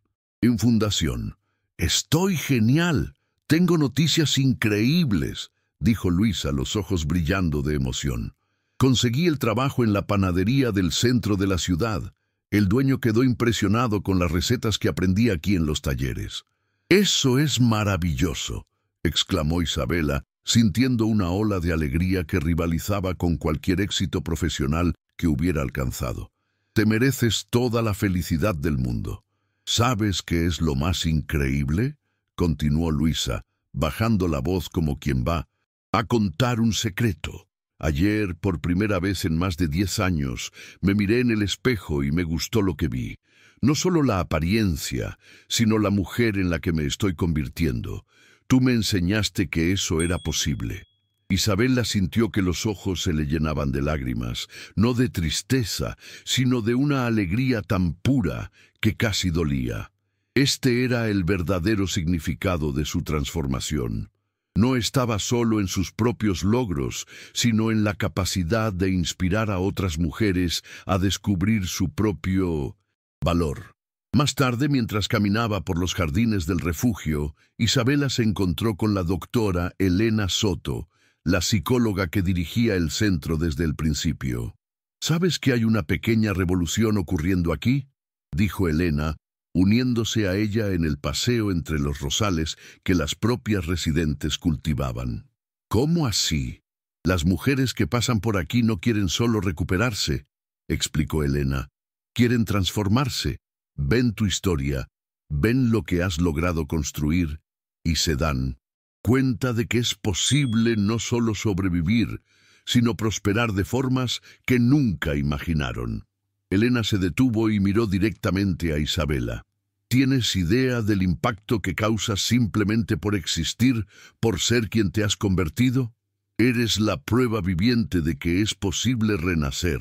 fundación. «Estoy genial. Tengo noticias increíbles», dijo Luisa, los ojos brillando de emoción. «Conseguí el trabajo en la panadería del centro de la ciudad. El dueño quedó impresionado con las recetas que aprendí aquí en los talleres». «Eso es maravilloso», exclamó Isabella, sintiendo una ola de alegría que rivalizaba con cualquier éxito profesional que hubiera alcanzado. «Te mereces toda la felicidad del mundo». «¿Sabes qué es lo más increíble?», continuó Luisa, bajando la voz como quien va a contar un secreto. Ayer, por primera vez en más de 10 años, me miré en el espejo y me gustó lo que vi. No solo la apariencia, sino la mujer en la que me estoy convirtiendo. Tú me enseñaste que eso era posible. Isabela sintió que los ojos se le llenaban de lágrimas, no de tristeza, sino de una alegría tan pura que casi dolía. Este era el verdadero significado de su transformación. No estaba solo en sus propios logros, sino en la capacidad de inspirar a otras mujeres a descubrir su propio valor. Más tarde, mientras caminaba por los jardines del refugio, Isabela se encontró con la doctora Elena Soto, la psicóloga que dirigía el centro desde el principio. ¿Sabes que hay una pequeña revolución ocurriendo aquí?, dijo Elena, uniéndose a ella en el paseo entre los rosales que las propias residentes cultivaban. ¿Cómo así? Las mujeres que pasan por aquí no quieren solo recuperarse, explicó Elena. Quieren transformarse. Ven tu historia, ven lo que has logrado construir y se dan cuenta de que es posible no solo sobrevivir, sino prosperar de formas que nunca imaginaron. Elena se detuvo y miró directamente a Isabela. ¿Tienes idea del impacto que causas simplemente por existir, por ser quien te has convertido? Eres la prueba viviente de que es posible renacer.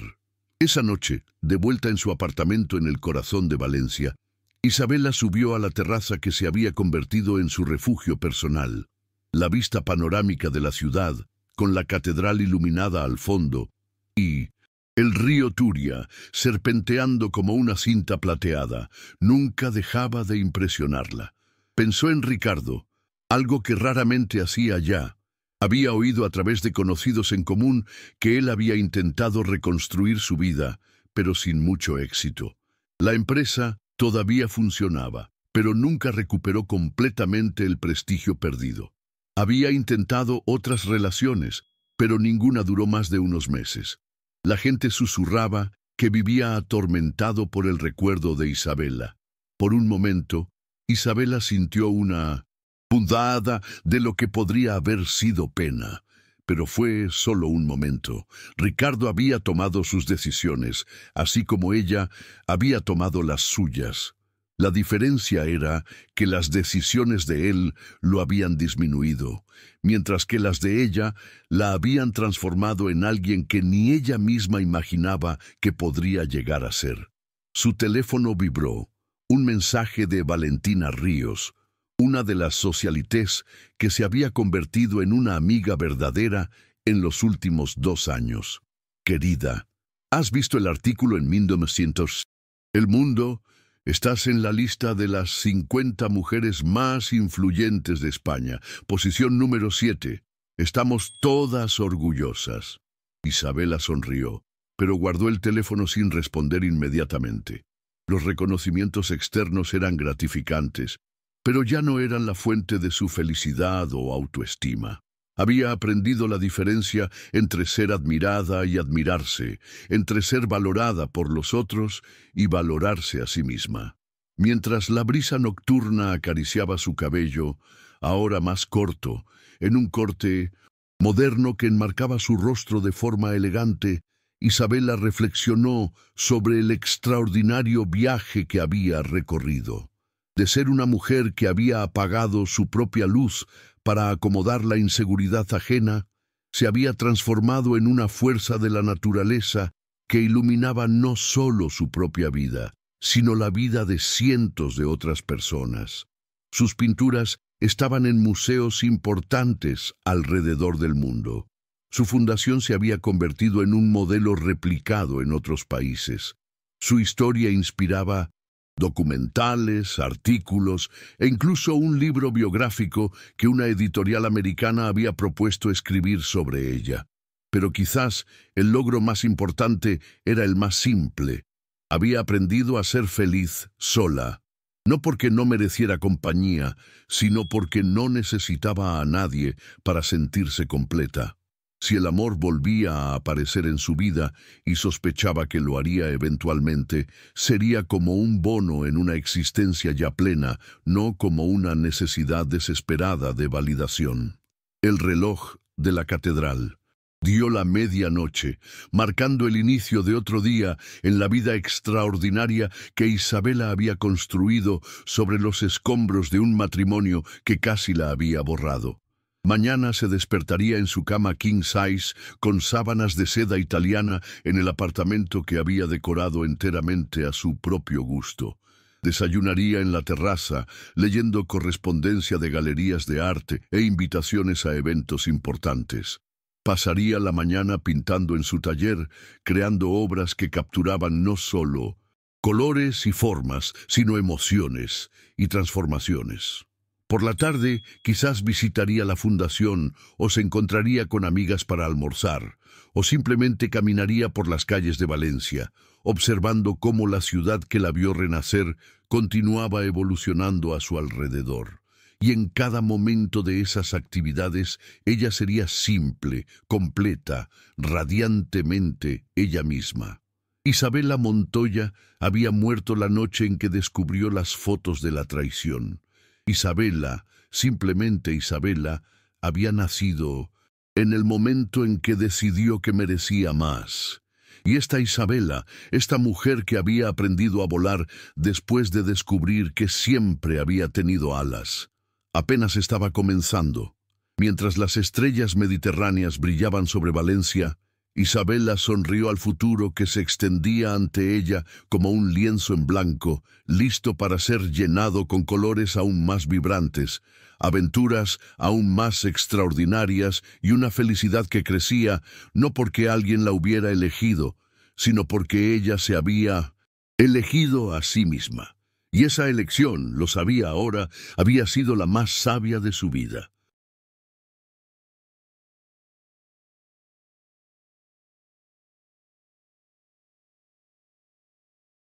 Esa noche, de vuelta en su apartamento en el corazón de Valencia, Isabela subió a la terraza que se había convertido en su refugio personal. La vista panorámica de la ciudad, con la catedral iluminada al fondo, y el río Turia, serpenteando como una cinta plateada, nunca dejaba de impresionarla. Pensó en Ricardo, algo que raramente hacía ya. Había oído a través de conocidos en común que él había intentado reconstruir su vida, pero sin mucho éxito. La empresa todavía funcionaba, pero nunca recuperó completamente el prestigio perdido. Había intentado otras relaciones, pero ninguna duró más de unos meses. La gente susurraba que vivía atormentado por el recuerdo de Isabela. Por un momento, Isabela sintió una punzada de lo que podría haber sido pena. Pero fue solo un momento. Ricardo había tomado sus decisiones, así como ella había tomado las suyas. La diferencia era que las decisiones de él lo habían disminuido, mientras que las de ella la habían transformado en alguien que ni ella misma imaginaba que podría llegar a ser. Su teléfono vibró, un mensaje de Valentina Ríos, una de las socialites que se había convertido en una amiga verdadera en los últimos 2 años. Querida, ¿has visto el artículo en 1900? El Mundo. Estás en la lista de las 50 mujeres más influyentes de España, posición número 7. Estamos todas orgullosas. Isabela sonrió, pero guardó el teléfono sin responder inmediatamente. Los reconocimientos externos eran gratificantes, pero ya no eran la fuente de su felicidad o autoestima. Había aprendido la diferencia entre ser admirada y admirarse, entre ser valorada por los otros y valorarse a sí misma. Mientras la brisa nocturna acariciaba su cabello, ahora más corto, en un corte moderno que enmarcaba su rostro de forma elegante, Isabela reflexionó sobre el extraordinario viaje que había recorrido. De ser una mujer que había apagado su propia luz para acomodar la inseguridad ajena, se había transformado en una fuerza de la naturaleza que iluminaba no solo su propia vida, sino la vida de cientos de otras personas. Sus pinturas estaban en museos importantes alrededor del mundo. Su fundación se había convertido en un modelo replicado en otros países. Su historia inspiraba documentales, artículos e incluso un libro biográfico que una editorial americana había propuesto escribir sobre ella. Pero quizás el logro más importante era el más simple. Había aprendido a ser feliz sola, no porque no mereciera compañía, sino porque no necesitaba a nadie para sentirse completa. Si el amor volvía a aparecer en su vida, y sospechaba que lo haría eventualmente, sería como un bono en una existencia ya plena, no como una necesidad desesperada de validación. El reloj de la catedral dio la medianoche, marcando el inicio de otro día en la vida extraordinaria que Isabela había construido sobre los escombros de un matrimonio que casi la había borrado. Mañana se despertaría en su cama king size con sábanas de seda italiana en el apartamento que había decorado enteramente a su propio gusto. Desayunaría en la terraza, leyendo correspondencia de galerías de arte e invitaciones a eventos importantes. Pasaría la mañana pintando en su taller, creando obras que capturaban no solo colores y formas, sino emociones y transformaciones. Por la tarde, quizás visitaría la fundación o se encontraría con amigas para almorzar, o simplemente caminaría por las calles de Valencia, observando cómo la ciudad que la vio renacer continuaba evolucionando a su alrededor. Y en cada momento de esas actividades, ella sería simple, completa, radiantemente ella misma. Isabela Montoya había muerto la noche en que descubrió las fotos de la traición. Isabela, simplemente Isabela, había nacido en el momento en que decidió que merecía más. Y esta Isabela, esta mujer que había aprendido a volar después de descubrir que siempre había tenido alas, apenas estaba comenzando. Mientras las estrellas mediterráneas brillaban sobre Valencia, Isabela sonrió al futuro que se extendía ante ella como un lienzo en blanco, listo para ser llenado con colores aún más vibrantes, aventuras aún más extraordinarias y una felicidad que crecía no porque alguien la hubiera elegido, sino porque ella se había elegido a sí misma. Y esa elección, lo sabía ahora, había sido la más sabia de su vida.